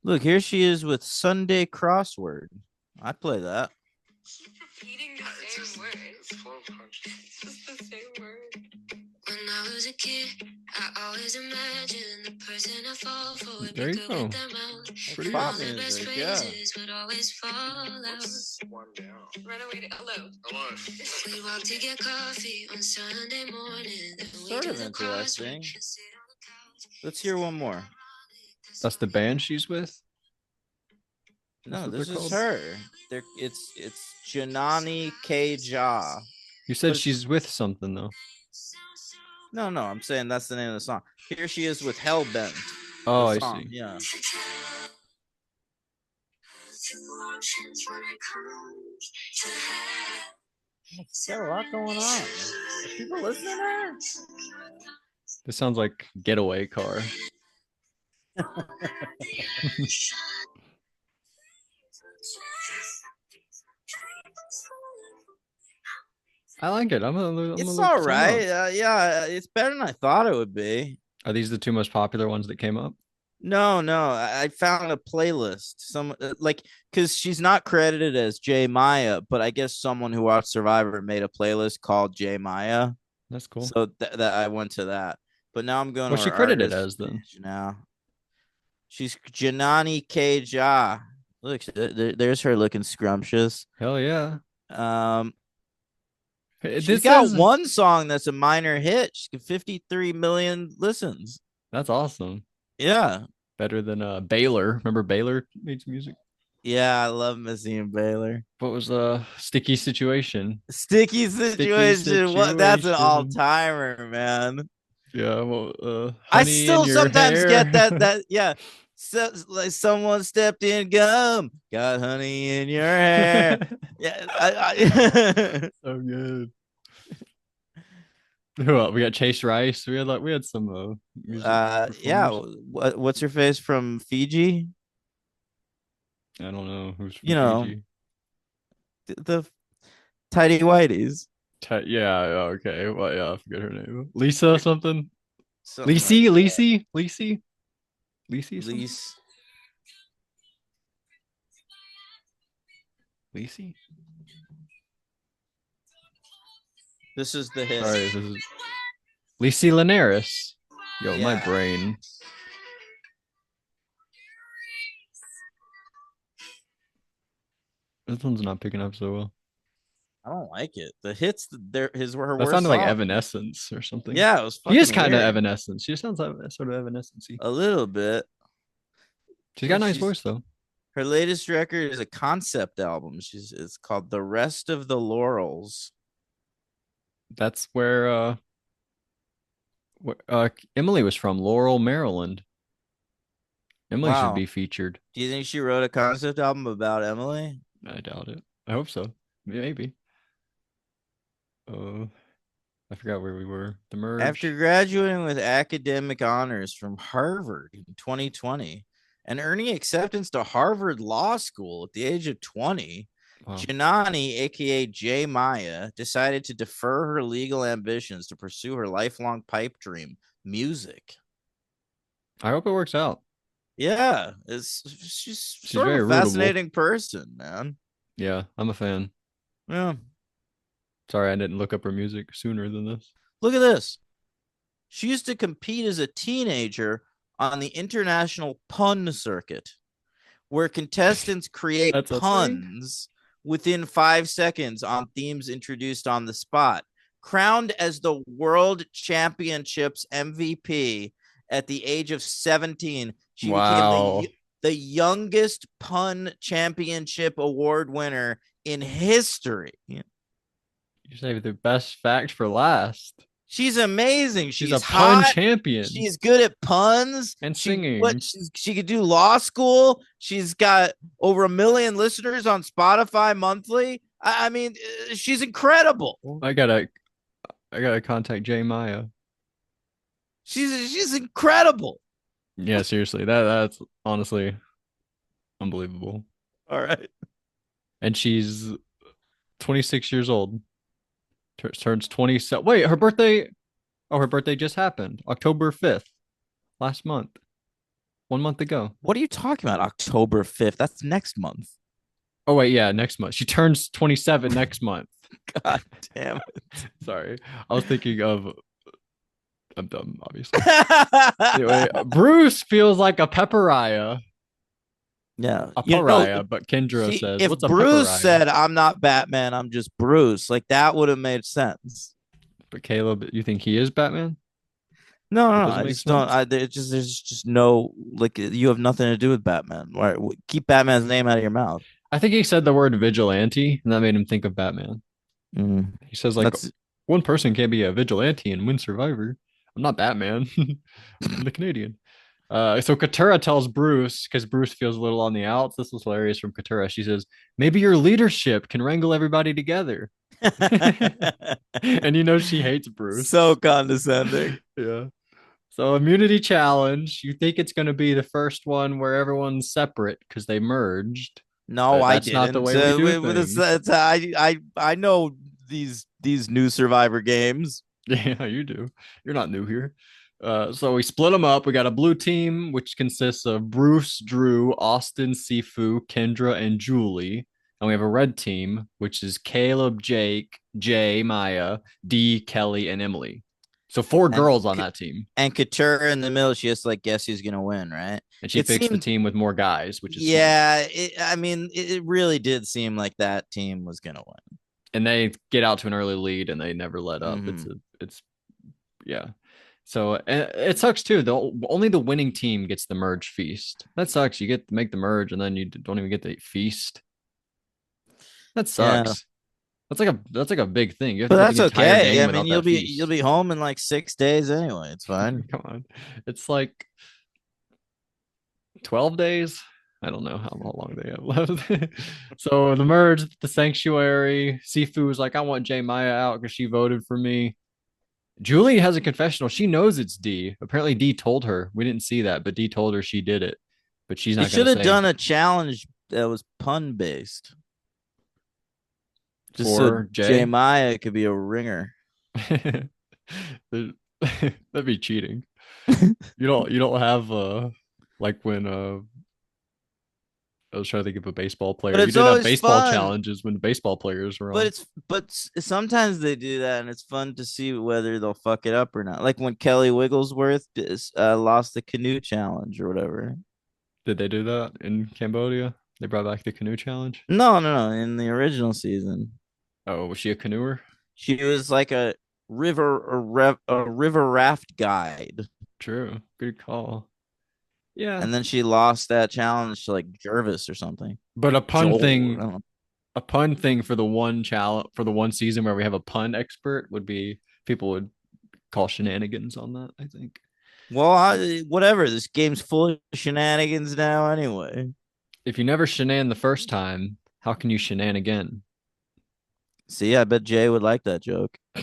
[SPEAKER 2] Look, here she is with Sunday Crossword. I play that.
[SPEAKER 3] Keep repeating the same word. It's just the same word. When I was a kid, I always imagined the person I fall for would
[SPEAKER 1] There
[SPEAKER 3] be
[SPEAKER 1] you
[SPEAKER 3] good
[SPEAKER 1] go.
[SPEAKER 3] with their mouth.
[SPEAKER 2] Pretty
[SPEAKER 3] All
[SPEAKER 2] pop
[SPEAKER 3] the best
[SPEAKER 2] music, yeah.
[SPEAKER 3] phrases would always fall out.
[SPEAKER 4] One down.
[SPEAKER 3] Run away to hello.
[SPEAKER 4] Hello.
[SPEAKER 3] We walk to get coffee on Sunday morning. Then we
[SPEAKER 2] Sort
[SPEAKER 3] do
[SPEAKER 2] of
[SPEAKER 3] the
[SPEAKER 2] interesting.
[SPEAKER 3] crossword and sit on the couch.
[SPEAKER 2] Let's hear one more.
[SPEAKER 1] That's the band she's with.
[SPEAKER 2] No,
[SPEAKER 1] what
[SPEAKER 2] this
[SPEAKER 1] they're
[SPEAKER 2] is
[SPEAKER 1] called?
[SPEAKER 2] her. It's Janani K. Ja.
[SPEAKER 1] You said
[SPEAKER 2] But-
[SPEAKER 1] she's with something though.
[SPEAKER 2] No, I'm saying that's the name of the song. Here she is with Hellbent.
[SPEAKER 1] Oh,
[SPEAKER 2] the
[SPEAKER 1] I
[SPEAKER 2] song,
[SPEAKER 1] see.
[SPEAKER 2] Yeah. Got a lot going on. Are people listening to her?
[SPEAKER 1] This sounds like Getaway Car. I like it.
[SPEAKER 2] It's all right. Yeah, it's better than I thought it would be.
[SPEAKER 1] Are these the two most popular ones that came up?
[SPEAKER 2] No, I found a playlist. Some like because she's not credited as Jay Maya, but I guess someone who watched Survivor made a playlist called Jay Maya.
[SPEAKER 1] That's cool.
[SPEAKER 2] So that I went to that. But now I'm going.
[SPEAKER 1] What's
[SPEAKER 2] to
[SPEAKER 1] she
[SPEAKER 2] her
[SPEAKER 1] credited
[SPEAKER 2] artist
[SPEAKER 1] as then?
[SPEAKER 2] page now. She's Janani K. Ja. Look, there's her looking scrumptious.
[SPEAKER 1] Hell yeah.
[SPEAKER 2] She's
[SPEAKER 1] This
[SPEAKER 2] got
[SPEAKER 1] says-
[SPEAKER 2] one song that's a minor hit. She's got 53 million listens.
[SPEAKER 1] That's awesome.
[SPEAKER 2] Yeah.
[SPEAKER 1] Better than Baylor. Remember Baylor made some music?
[SPEAKER 2] Yeah, I love Missy and Baylor.
[SPEAKER 1] What was Sticky Situation?
[SPEAKER 2] Sticky situation. What? That's an
[SPEAKER 1] Situation.
[SPEAKER 2] all timer, man.
[SPEAKER 1] Yeah, well,
[SPEAKER 2] I
[SPEAKER 1] Honey
[SPEAKER 2] still
[SPEAKER 1] in Your
[SPEAKER 2] sometimes
[SPEAKER 1] Hair.
[SPEAKER 2] get that. Yeah. So, like someone stepped in gum, got honey in your hair. Yeah, I
[SPEAKER 1] So good. Who else? We got Chase Rice. We had some music
[SPEAKER 2] yeah.
[SPEAKER 1] performers.
[SPEAKER 2] What's her face from Fiji?
[SPEAKER 1] I don't know who's from
[SPEAKER 2] You know,
[SPEAKER 1] Fiji.
[SPEAKER 2] The tidy whities.
[SPEAKER 1] Yeah, okay. Well, yeah, I forget her name. Lisa something.
[SPEAKER 2] Something
[SPEAKER 1] Lacey,
[SPEAKER 2] like that.
[SPEAKER 1] Lacey. Lacey.
[SPEAKER 2] Lise.
[SPEAKER 1] Lacey.
[SPEAKER 2] This is the hit.
[SPEAKER 1] Sorry, this is Lacey Linares. Yo, my
[SPEAKER 2] Yeah.
[SPEAKER 1] brain. This one's not picking up so well.
[SPEAKER 2] I don't like it. The hits, his were her
[SPEAKER 1] That
[SPEAKER 2] worst
[SPEAKER 1] sounded like
[SPEAKER 2] song.
[SPEAKER 1] Evanescence or something.
[SPEAKER 2] Yeah, it was
[SPEAKER 1] She is
[SPEAKER 2] fucking
[SPEAKER 1] kind of
[SPEAKER 2] weird.
[SPEAKER 1] Evanescence. She sounds like sort of Evanescence-y.
[SPEAKER 2] A little bit.
[SPEAKER 1] She's got a
[SPEAKER 2] Look,
[SPEAKER 1] nice
[SPEAKER 2] she's
[SPEAKER 1] voice though.
[SPEAKER 2] her latest record is a concept album. It's called The Rest of the Laurels.
[SPEAKER 1] That's where Emily was from, Laurel, Maryland. Emily should
[SPEAKER 2] Wow.
[SPEAKER 1] be featured.
[SPEAKER 2] Do you think she wrote a concept album about Emily?
[SPEAKER 1] I doubt it. I hope so. Maybe. Uh, I forgot where we were. The
[SPEAKER 2] After
[SPEAKER 1] merge.
[SPEAKER 2] graduating with academic honors from Harvard in 2020 and earning acceptance to Harvard Law School at the age of 20,
[SPEAKER 1] Wow.
[SPEAKER 2] Janani, aka J Maya, decided to defer her legal ambitions to pursue her lifelong pipe dream, music.
[SPEAKER 1] I hope it works out.
[SPEAKER 2] Yeah, she's sort of
[SPEAKER 1] very
[SPEAKER 2] a
[SPEAKER 1] rootable.
[SPEAKER 2] fascinating person, man.
[SPEAKER 1] Yeah, I'm a fan.
[SPEAKER 2] Yeah.
[SPEAKER 1] Sorry, I didn't look up her music sooner than this.
[SPEAKER 2] Look at this. She used to compete as a teenager on the international pun circuit, where contestants create
[SPEAKER 1] That's a thing?
[SPEAKER 2] puns within 5 seconds on themes introduced on the spot. Crowned as the World Championships MVP at the age of 17, she
[SPEAKER 1] Wow.
[SPEAKER 2] became the youngest pun championship award winner in history.
[SPEAKER 1] You saved the best fact for last.
[SPEAKER 2] She's amazing.
[SPEAKER 1] She's
[SPEAKER 2] She's
[SPEAKER 1] a pun
[SPEAKER 2] hot.
[SPEAKER 1] champion.
[SPEAKER 2] She's good at puns
[SPEAKER 1] And
[SPEAKER 2] She-
[SPEAKER 1] singing.
[SPEAKER 2] What she could do law school. She's got over 1 million listeners on Spotify monthly. I mean, she's incredible.
[SPEAKER 1] I gotta contact Jay Maya.
[SPEAKER 2] She's incredible.
[SPEAKER 1] Yeah, seriously. That's honestly unbelievable.
[SPEAKER 2] All right.
[SPEAKER 1] And she's 26 years old. Turns 27. Wait, her birthday. Oh, her birthday just happened. October 5th. Last month. 1 month ago.
[SPEAKER 2] What are you talking about? October 5th. That's next month.
[SPEAKER 1] Oh, wait, yeah, next month. She turns 27 next month.
[SPEAKER 2] God damn it.
[SPEAKER 1] Sorry. I was thinking of I'm dumb, obviously.
[SPEAKER 2] Yeah.
[SPEAKER 1] Anyway, Bruce feels like a pepperaya. A
[SPEAKER 2] You know,
[SPEAKER 1] pariah, but Kendra
[SPEAKER 2] See,
[SPEAKER 1] says,
[SPEAKER 2] if
[SPEAKER 1] what's a
[SPEAKER 2] Bruce
[SPEAKER 1] pepperaya?
[SPEAKER 2] said, I'm not Batman, I'm just Bruce, like that would have made sense.
[SPEAKER 1] But Caleb, you think he is Batman?
[SPEAKER 2] No,
[SPEAKER 1] That
[SPEAKER 2] no,
[SPEAKER 1] doesn't
[SPEAKER 2] I
[SPEAKER 1] make
[SPEAKER 2] just don't.
[SPEAKER 1] sense.
[SPEAKER 2] There's just no like you have nothing to do with Batman. Right? Keep Batman's name out of your mouth.
[SPEAKER 1] I think he said the word vigilante, and that made him think of Batman. He says, like,
[SPEAKER 2] That's
[SPEAKER 1] one person can't be a vigilante and win Survivor. I'm not Batman. I'm the Canadian. So Katura tells Bruce, because Bruce feels a little on the outs. This was hilarious from Katura. She says, maybe your leadership can wrangle everybody together. And you know she hates Bruce.
[SPEAKER 2] so condescending.
[SPEAKER 1] Yeah. So immunity challenge. You think it's going to be the first one where everyone's separate because they merged.
[SPEAKER 2] No,
[SPEAKER 1] But
[SPEAKER 2] I
[SPEAKER 1] that's
[SPEAKER 2] didn't.
[SPEAKER 1] not the way we do things.
[SPEAKER 2] I know these new Survivor games.
[SPEAKER 1] Yeah, you do. You're not new here. So we split them up. We got a blue team, which consists of Bruce, Drew, Austin, Sifu, Kendra, and Julie. And we have a red team, which is Caleb, Jake, Jay, Maya, Dee, Kelly, and Emily. So 4 girls on that team.
[SPEAKER 2] And Couture in the middle, she has to like guess who's gonna win, right?
[SPEAKER 1] And she picks the team with more guys, which is
[SPEAKER 2] smart. I mean, it really did seem like that team was gonna win.
[SPEAKER 1] And they get out to an early lead and they never let up. It's yeah. So it sucks too. Only the winning team gets the merge feast. That sucks. You get to make the merge and then you don't even get the feast. That sucks. Yeah. That's like a big thing. You have
[SPEAKER 2] but
[SPEAKER 1] to
[SPEAKER 2] that's okay. I mean, you'll be home in like 6 days anyway. It's fine.
[SPEAKER 1] Come on, it's like 12 days. I don't know how long they have left. So the merge, the sanctuary. Sifu was like, I want J Maya out because she voted for me. Julie has a confessional. She knows it's D. Apparently, D told her. We didn't see that, but D told her she did it. But she's not.
[SPEAKER 2] Should have done a challenge that was pun based. Just so J Maya could be a ringer.
[SPEAKER 1] That'd be cheating. You don't have like when I was trying to think of a baseball player. You did have baseball challenges when the baseball players were on.
[SPEAKER 2] But sometimes they do that, and it's fun to see whether they'll fuck it up or not. Like when Kelly Wigglesworth lost the canoe challenge or whatever.
[SPEAKER 1] Did they do that in Cambodia? They brought back the canoe challenge.
[SPEAKER 2] No. In the original season,
[SPEAKER 1] Oh, was she a canoer?
[SPEAKER 2] she was like a river raft guide,
[SPEAKER 1] True. Good call. Yeah.
[SPEAKER 2] and then she lost that challenge to like Jervis or something.
[SPEAKER 1] But
[SPEAKER 2] Joel, I don't know.
[SPEAKER 1] a pun thing for the one challenge for the one season where we have a pun expert would be people would call shenanigans on that, I think.
[SPEAKER 2] Well, whatever. This game's full of shenanigans now, anyway.
[SPEAKER 1] If you never shenan the first time, how can you shenan again?
[SPEAKER 2] See, I bet Jay would like that joke.
[SPEAKER 1] I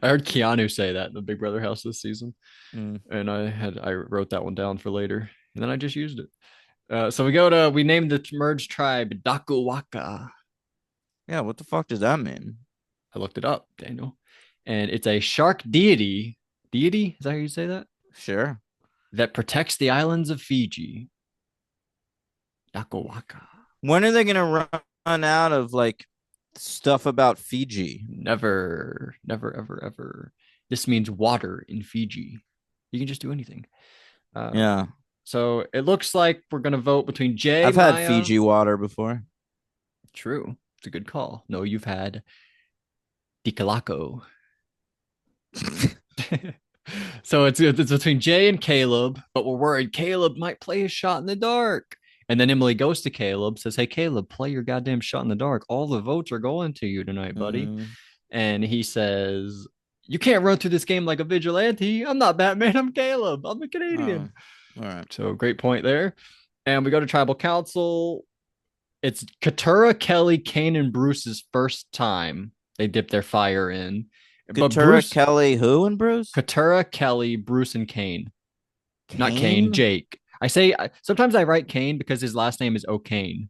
[SPEAKER 1] heard Keanu say that in the Big Brother house this season,
[SPEAKER 2] Mm.
[SPEAKER 1] and I wrote that one down for later, and then I just used it. So we named the merged tribe Dakuwaka.
[SPEAKER 2] Yeah, what the fuck does that mean?
[SPEAKER 1] I looked it up, Daniel, and it's a shark deity. Deity? Is that how you say that?
[SPEAKER 2] Sure.
[SPEAKER 1] That protects the islands of Fiji. Dakuwaka.
[SPEAKER 2] When are they gonna run out of like stuff about Fiji?
[SPEAKER 1] Never, never, ever, ever. This means water in Fiji. You can just do anything.
[SPEAKER 2] Yeah,
[SPEAKER 1] So it looks like we're gonna vote between Jay.
[SPEAKER 2] I've had
[SPEAKER 1] Maya.
[SPEAKER 2] Fiji water before.
[SPEAKER 1] True. It's a good call. No, you've had Dikalako. So it's between Jay and Caleb, but we're worried Caleb might play a shot in the dark. And then Emily goes to Caleb, says, "Hey, Caleb, play your goddamn shot in the dark. All the votes are going to you tonight, buddy."
[SPEAKER 2] Mhm.
[SPEAKER 1] And he says, "You can't run through this game like a vigilante. I'm not Batman. I'm Caleb. I'm a Canadian."
[SPEAKER 2] All right.
[SPEAKER 1] So great point there. And we go to tribal council. It's Katura, Kelly, Kane, and Bruce's first time they dip their fire in. But
[SPEAKER 2] Katura, Kelly, who and Bruce?
[SPEAKER 1] Katura, Kelly, Bruce, and Kane. Not Kane, Jake. I say sometimes I write Kane because his last name is O'Kane.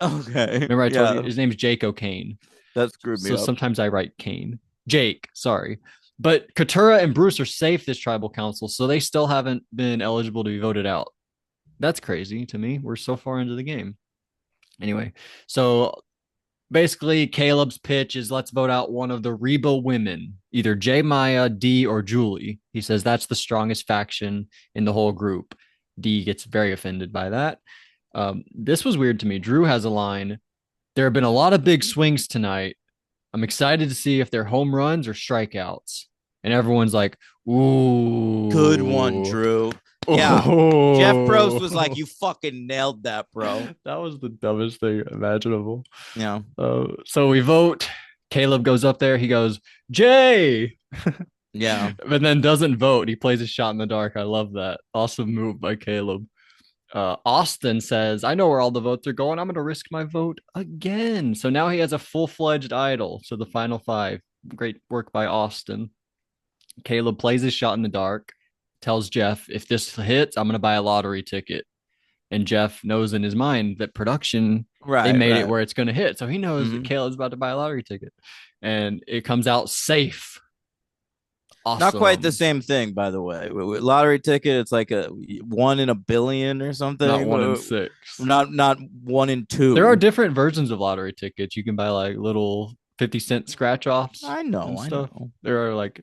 [SPEAKER 2] Okay.
[SPEAKER 1] Remember I told you his name is Jake O'Kane.
[SPEAKER 2] That screwed me
[SPEAKER 1] So
[SPEAKER 2] up.
[SPEAKER 1] sometimes I write Kane. Jake, sorry. But Katura and Bruce are safe this tribal council, so they still haven't been eligible to be voted out. That's crazy to me. We're so far into the game. Anyway, so basically Caleb's pitch is let's vote out one of the Reba women, either J Maya, D, or Julie. He says that's the strongest faction in the whole group. D gets very offended by that. This was weird to me. Drew has a line. There have been a lot of big swings tonight. I'm excited to see if they're home runs or strikeouts. And everyone's like, ooh.
[SPEAKER 2] Good one, Drew. Yeah.
[SPEAKER 1] Oh.
[SPEAKER 2] Jeff Probst was like, "You fucking nailed that, bro."
[SPEAKER 1] That was the dumbest thing imaginable.
[SPEAKER 2] Yeah.
[SPEAKER 1] So we vote. Caleb goes up there. He goes, Jay.
[SPEAKER 2] Yeah.
[SPEAKER 1] But then doesn't vote. He plays a shot in the dark. I love that. Awesome move by Caleb. Austin says, I know where all the votes are going. I'm going to risk my vote again. So now he has a full-fledged idol. So the final five. Great work by Austin. Caleb plays his shot in the dark, tells Jeff, if this hits, I'm going to buy a lottery ticket. And Jeff knows in his mind that production, they made it where it's going to hit. So he knows that Caleb's about to buy a lottery ticket. And it comes out safe. Awesome.
[SPEAKER 2] Not quite the same thing, by the way. With lottery ticket, it's like a 1 in a billion or something.
[SPEAKER 1] Not 1 in 6.
[SPEAKER 2] Not 1 in 2.
[SPEAKER 1] There are different versions of lottery tickets. You can buy like little 50-cent scratch offs.
[SPEAKER 2] I know.
[SPEAKER 1] There are like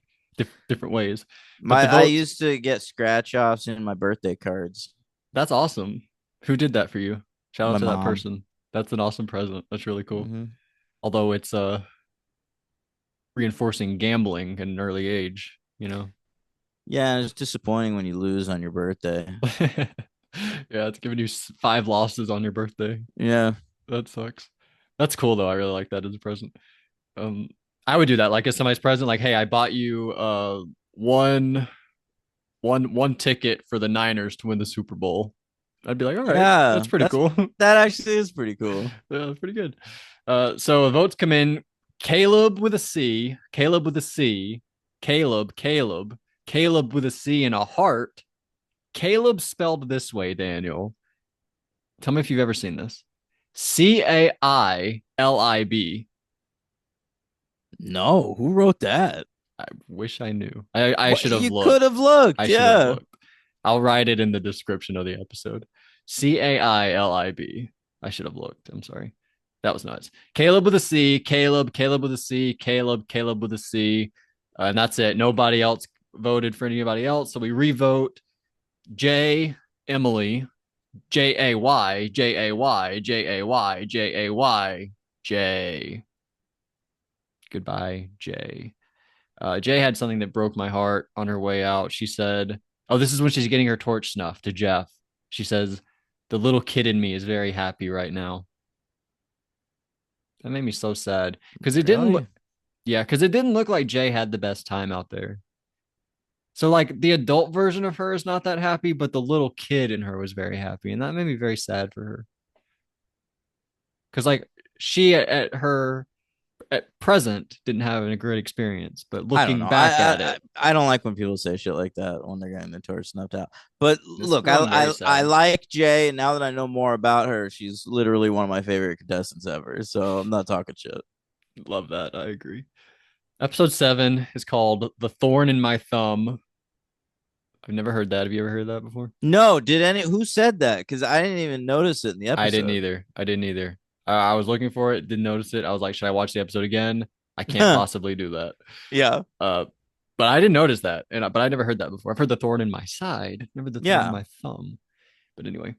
[SPEAKER 1] different ways.
[SPEAKER 2] I used to get scratch offs in my birthday cards.
[SPEAKER 1] That's awesome. Who did that for you? Shout out to
[SPEAKER 2] mom.
[SPEAKER 1] that person. That's an awesome present. That's really cool.
[SPEAKER 2] Mm-hmm.
[SPEAKER 1] Although it's reinforcing gambling at an early age, you know.
[SPEAKER 2] Yeah, it's disappointing when you lose on your birthday.
[SPEAKER 1] Yeah, it's giving you 5 losses on your birthday.
[SPEAKER 2] Yeah,
[SPEAKER 1] that sucks. That's cool though. I really like that as a present. I would do that like as somebody's present. Like, hey, I bought you one ticket for the Niners to win the Super Bowl. I'd be like, all right,
[SPEAKER 2] yeah,
[SPEAKER 1] that's pretty cool.
[SPEAKER 2] That actually is pretty cool.
[SPEAKER 1] Yeah, that's pretty good. So the votes come in. Caleb with a C, Caleb with a C, Caleb with a C and a heart. Caleb spelled this way, Daniel. Tell me if you've ever seen this. Cailib.
[SPEAKER 2] No, who wrote that?
[SPEAKER 1] I wish I knew. I should have looked.
[SPEAKER 2] You could have looked. Yeah.
[SPEAKER 1] I'll write it in the description of the episode. Cailib. I should have looked. I'm sorry. That was nuts. Caleb with a C, Caleb with a C, Caleb with a C. And that's it. Nobody else voted for anybody else. So we revote Jay, Emily, Jay, Jay. Goodbye, Jay. Jay had something that broke my heart on her way out. She said, "Oh, this is when she's getting her torch snuff to Jeff." She says, "The little kid in me is very happy right now." That made me so sad because it didn't
[SPEAKER 2] Really?
[SPEAKER 1] look, yeah, because it didn't look like Jay had the best time out there. So like the adult version of her is not that happy, but the little kid in her was very happy, and that made me very sad for her. Because like she at her at present didn't have a great experience, but
[SPEAKER 2] I don't know.
[SPEAKER 1] looking back at it,
[SPEAKER 2] I don't like when people say shit like that when they're getting the torch snuffed out. But
[SPEAKER 1] this
[SPEAKER 2] look,
[SPEAKER 1] I'm very
[SPEAKER 2] I
[SPEAKER 1] sad.
[SPEAKER 2] like Jay, and now that I know more about her, she's literally one of my favorite contestants ever. So I'm not talking shit.
[SPEAKER 1] Love that. I agree. Episode 7 is called "The Thorn in My Thumb." I've never heard that. Have you ever heard that before?
[SPEAKER 2] No, did any who said that? Because I didn't even notice it in the
[SPEAKER 1] I didn't
[SPEAKER 2] episode.
[SPEAKER 1] either. I didn't either. I was looking for it, didn't notice it. I was like, should I watch the episode again? I can't possibly do that.
[SPEAKER 2] Yeah,
[SPEAKER 1] Uh, but I didn't notice that, but I never heard that before. I've heard the thorn in my side, never the thorn in
[SPEAKER 2] yeah.
[SPEAKER 1] my thumb. But anyway,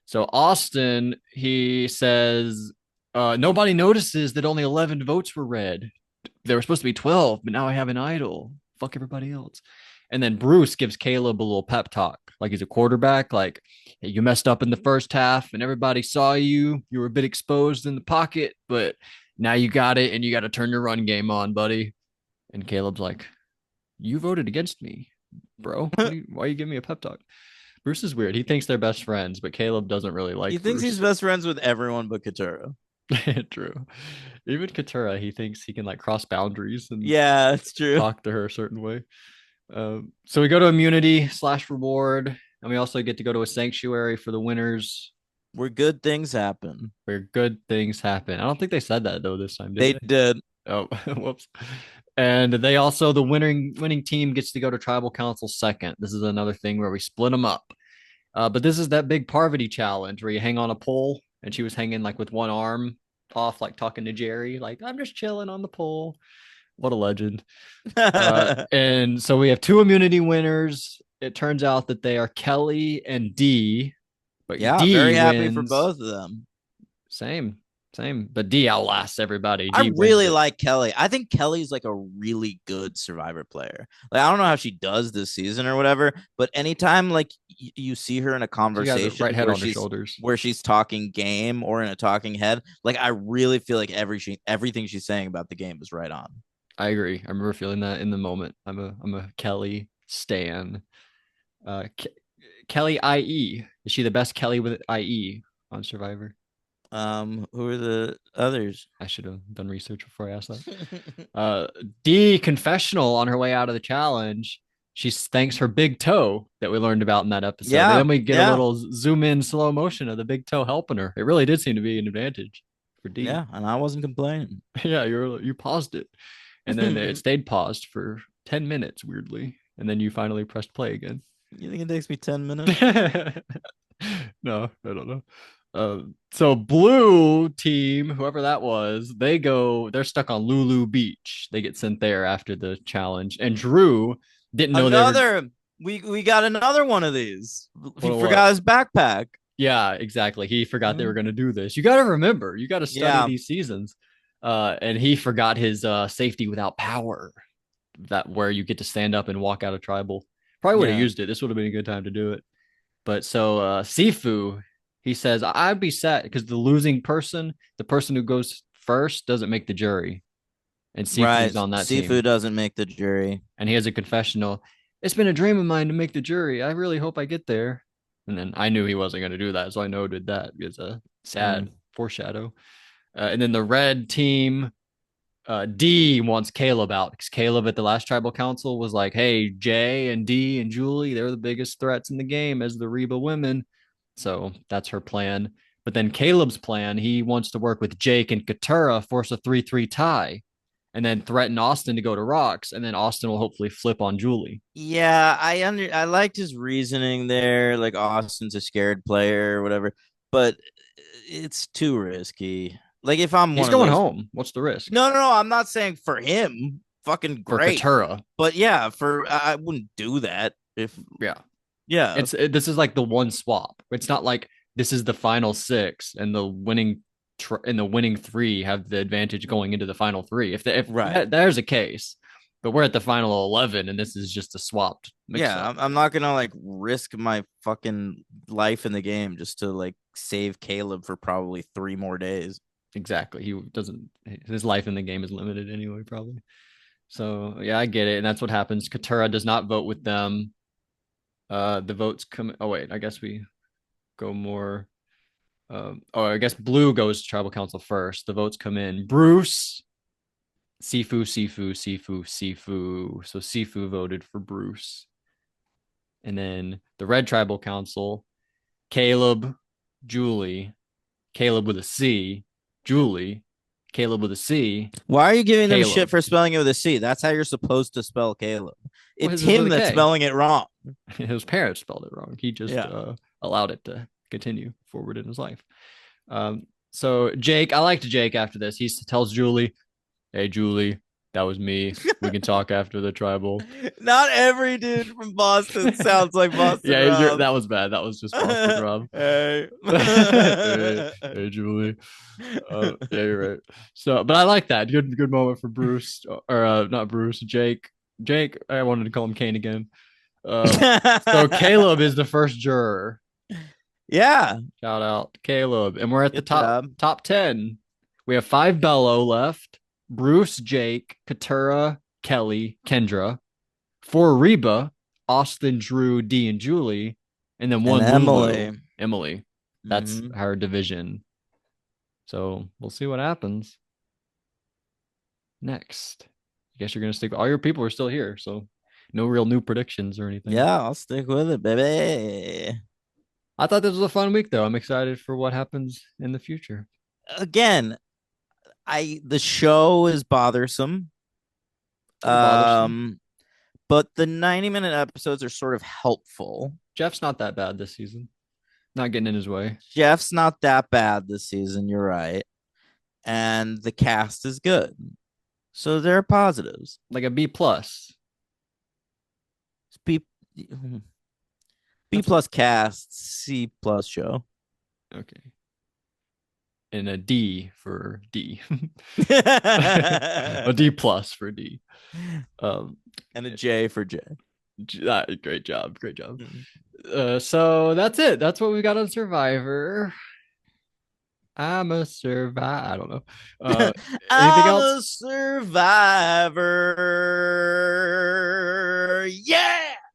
[SPEAKER 1] so Austin, he says, nobody notices that only 11 votes were read. There were supposed to be 12, but now I have an idol. Fuck everybody else. And then Bruce gives Caleb a little pep talk, like he's a quarterback. Like, hey, you messed up in the first half, and everybody saw you. You were a bit exposed in the pocket, but now you got it, and you got to turn your run game on, buddy. And Caleb's like, "You voted against me, bro. Why are you giving me a pep talk?" Bruce is weird. He thinks they're best friends, but Caleb doesn't really
[SPEAKER 2] He
[SPEAKER 1] like
[SPEAKER 2] thinks
[SPEAKER 1] Bruce.
[SPEAKER 2] he's best friends with everyone but Katura.
[SPEAKER 1] True. Even Katura, he thinks he can like cross boundaries and
[SPEAKER 2] Yeah, it's true.
[SPEAKER 1] talk to her a certain way. So we go to immunity / reward, and we also get to go to a sanctuary for the winners
[SPEAKER 2] Where good things happen.
[SPEAKER 1] where good things happen. I don't think they said that though this time, did
[SPEAKER 2] They
[SPEAKER 1] they?
[SPEAKER 2] did.
[SPEAKER 1] Oh, whoops. And they also the winning team gets to go to tribal council second. This is another thing where we split them up. But this is that big Parvati challenge where you hang on a pole, and she was hanging like with one arm off, like talking to Jerry, like I'm just chilling on the pole. What a legend. And so we have 2 immunity winners. It turns out that they are Kelly and D, but
[SPEAKER 2] Yeah,
[SPEAKER 1] D
[SPEAKER 2] very happy for
[SPEAKER 1] wins.
[SPEAKER 2] both of them.
[SPEAKER 1] Same, same. But D outlasts everybody.
[SPEAKER 2] I
[SPEAKER 1] D wins
[SPEAKER 2] really
[SPEAKER 1] it.
[SPEAKER 2] like Kelly. I think Kelly's like a really good Survivor player. Like I don't know how she does this season or whatever, but anytime like you see her in a
[SPEAKER 1] She got the
[SPEAKER 2] conversation
[SPEAKER 1] right head
[SPEAKER 2] where
[SPEAKER 1] on her shoulders.
[SPEAKER 2] she's talking game or in a talking head, like I really feel like everything she's saying about the game is right on.
[SPEAKER 1] I agree. I remember feeling that in the moment. I'm a Kelly stan. Ke- Kelly IE. Is she the best Kelly with IE on Survivor?
[SPEAKER 2] Who are the others?
[SPEAKER 1] I should have done research before I asked that. D confessional on her way out of the challenge. She thanks her big toe that we learned about in that episode.
[SPEAKER 2] Yeah,
[SPEAKER 1] And then we get
[SPEAKER 2] yeah.
[SPEAKER 1] a little zoom in slow motion of the big toe helping her. It really did seem to be an advantage for D.
[SPEAKER 2] Yeah, and I wasn't complaining.
[SPEAKER 1] Yeah, you paused it. And then it stayed paused for 10 minutes, weirdly. And then you finally pressed play again.
[SPEAKER 2] You think it takes me 10 minutes?
[SPEAKER 1] No, I don't know. So blue team, whoever that was, they're stuck on Lulu Beach. They get sent there after the challenge. And Drew didn't know
[SPEAKER 2] We got another one of these. He
[SPEAKER 1] What?
[SPEAKER 2] forgot his backpack.
[SPEAKER 1] Yeah, exactly. He forgot they were going to do this. You got to remember, you got to study
[SPEAKER 2] Yeah.
[SPEAKER 1] these seasons. And he forgot his safety without power, that where you get to stand up and walk out of tribal. Probably would have
[SPEAKER 2] Yeah.
[SPEAKER 1] used it. This would have been a good time to do it. But so Sifu, he says, I'd be sad because the losing person, the person who goes first, doesn't make the jury. And Sifu's
[SPEAKER 2] Right.
[SPEAKER 1] on that
[SPEAKER 2] Sifu
[SPEAKER 1] team.
[SPEAKER 2] doesn't make the jury.
[SPEAKER 1] And he has a confessional. It's been a dream of mine to make the jury. I really hope I get there. And then I knew he wasn't going to do that. So I noted that because sad foreshadow. And then the red team, D wants Caleb out because Caleb at the last tribal council was like, hey, Jay and D and Julie, they're the biggest threats in the game as the Reba women. So that's her plan. But then Caleb's plan, he wants to work with Jake and Katura, force a 3-3 tie, and then threaten Austin to go to Rocks. And then Austin will hopefully flip on Julie.
[SPEAKER 2] Yeah, I liked his reasoning there. Like Austin's a scared player or whatever, but it's too risky. Like if I'm
[SPEAKER 1] He's going home. What's the risk?
[SPEAKER 2] No, I'm not saying for him. Fucking
[SPEAKER 1] For
[SPEAKER 2] great.
[SPEAKER 1] Katura.
[SPEAKER 2] But yeah, I wouldn't do that if
[SPEAKER 1] Yeah.
[SPEAKER 2] yeah.
[SPEAKER 1] This is like the one swap. It's not like this is the final six, and the winning three have the advantage going into the final three. If
[SPEAKER 2] Right.
[SPEAKER 1] there's a case, but we're at the final 11, and this is just a swapped mix
[SPEAKER 2] Yeah,
[SPEAKER 1] up.
[SPEAKER 2] I'm not gonna like risk my fucking life in the game just to like save Caleb for probably 3 more days.
[SPEAKER 1] Exactly. He doesn't. His life in the game is limited anyway, probably. So yeah, I get it, and that's what happens. Katura does not vote with them. The votes come. Oh wait, I guess we go more. I guess Blue goes to tribal council first. The votes come in. Bruce, Sifu. So Sifu voted for Bruce. And then the red tribal council, Caleb, Julie, Caleb with a C, Julie, Caleb with a C.
[SPEAKER 2] Why are you giving them
[SPEAKER 1] Caleb.
[SPEAKER 2] shit for spelling it with a C? That's how you're supposed to spell Caleb.
[SPEAKER 1] Well,
[SPEAKER 2] It's
[SPEAKER 1] his is with
[SPEAKER 2] him
[SPEAKER 1] a
[SPEAKER 2] that's
[SPEAKER 1] K.
[SPEAKER 2] spelling it wrong.
[SPEAKER 1] His parents spelled it wrong. He just
[SPEAKER 2] Yeah.
[SPEAKER 1] allowed it to continue forward in his life. So Jake, I liked Jake after this. He tells Julie, "Hey, Julie, that was me. We can talk after the tribal."
[SPEAKER 2] Not every dude from Boston sounds like Boston
[SPEAKER 1] Yeah,
[SPEAKER 2] Rob.
[SPEAKER 1] that was bad. That was just Boston Rob.
[SPEAKER 2] Hey.
[SPEAKER 1] Hey, Julie. Yeah, you're right. So, but I like that. Good moment for Bruce, or not Bruce, Jake. Jake, I wanted to call him Kane again. So Caleb is the first juror.
[SPEAKER 2] Yeah.
[SPEAKER 1] Shout out Caleb, and we're at the
[SPEAKER 2] Good job.
[SPEAKER 1] top 10. We have 5 Bello left: Bruce, Jake, Katura, Kelly, Kendra. 4 Reba: Austin, Drew, D, and Julie, and then 1
[SPEAKER 2] And
[SPEAKER 1] Lulu, Emily. That's
[SPEAKER 2] Mhm.
[SPEAKER 1] her division. So we'll see what happens next. I guess you're gonna stick. All your people are still here, so no real new predictions or anything.
[SPEAKER 2] Yeah, I'll stick with it, baby.
[SPEAKER 1] I thought this was a fun week, though. I'm excited for what happens in the future.
[SPEAKER 2] Again, the show is bothersome.
[SPEAKER 1] Bothersome.
[SPEAKER 2] But the 90-minute episodes are sort of helpful.
[SPEAKER 1] Jeff's not that bad this season. Not getting in his way.
[SPEAKER 2] Jeff's not that bad this season, you're right. And the cast is good. So there are positives.
[SPEAKER 1] Like a B plus.
[SPEAKER 2] B plus cast, C plus show.
[SPEAKER 1] Okay. And a D for D. A D plus for D.
[SPEAKER 2] And a J for J.
[SPEAKER 1] Great job. So that's it. That's what we got on Survivor. I'm a survivor. I don't know. Anything else?
[SPEAKER 2] A survivor. Yeah.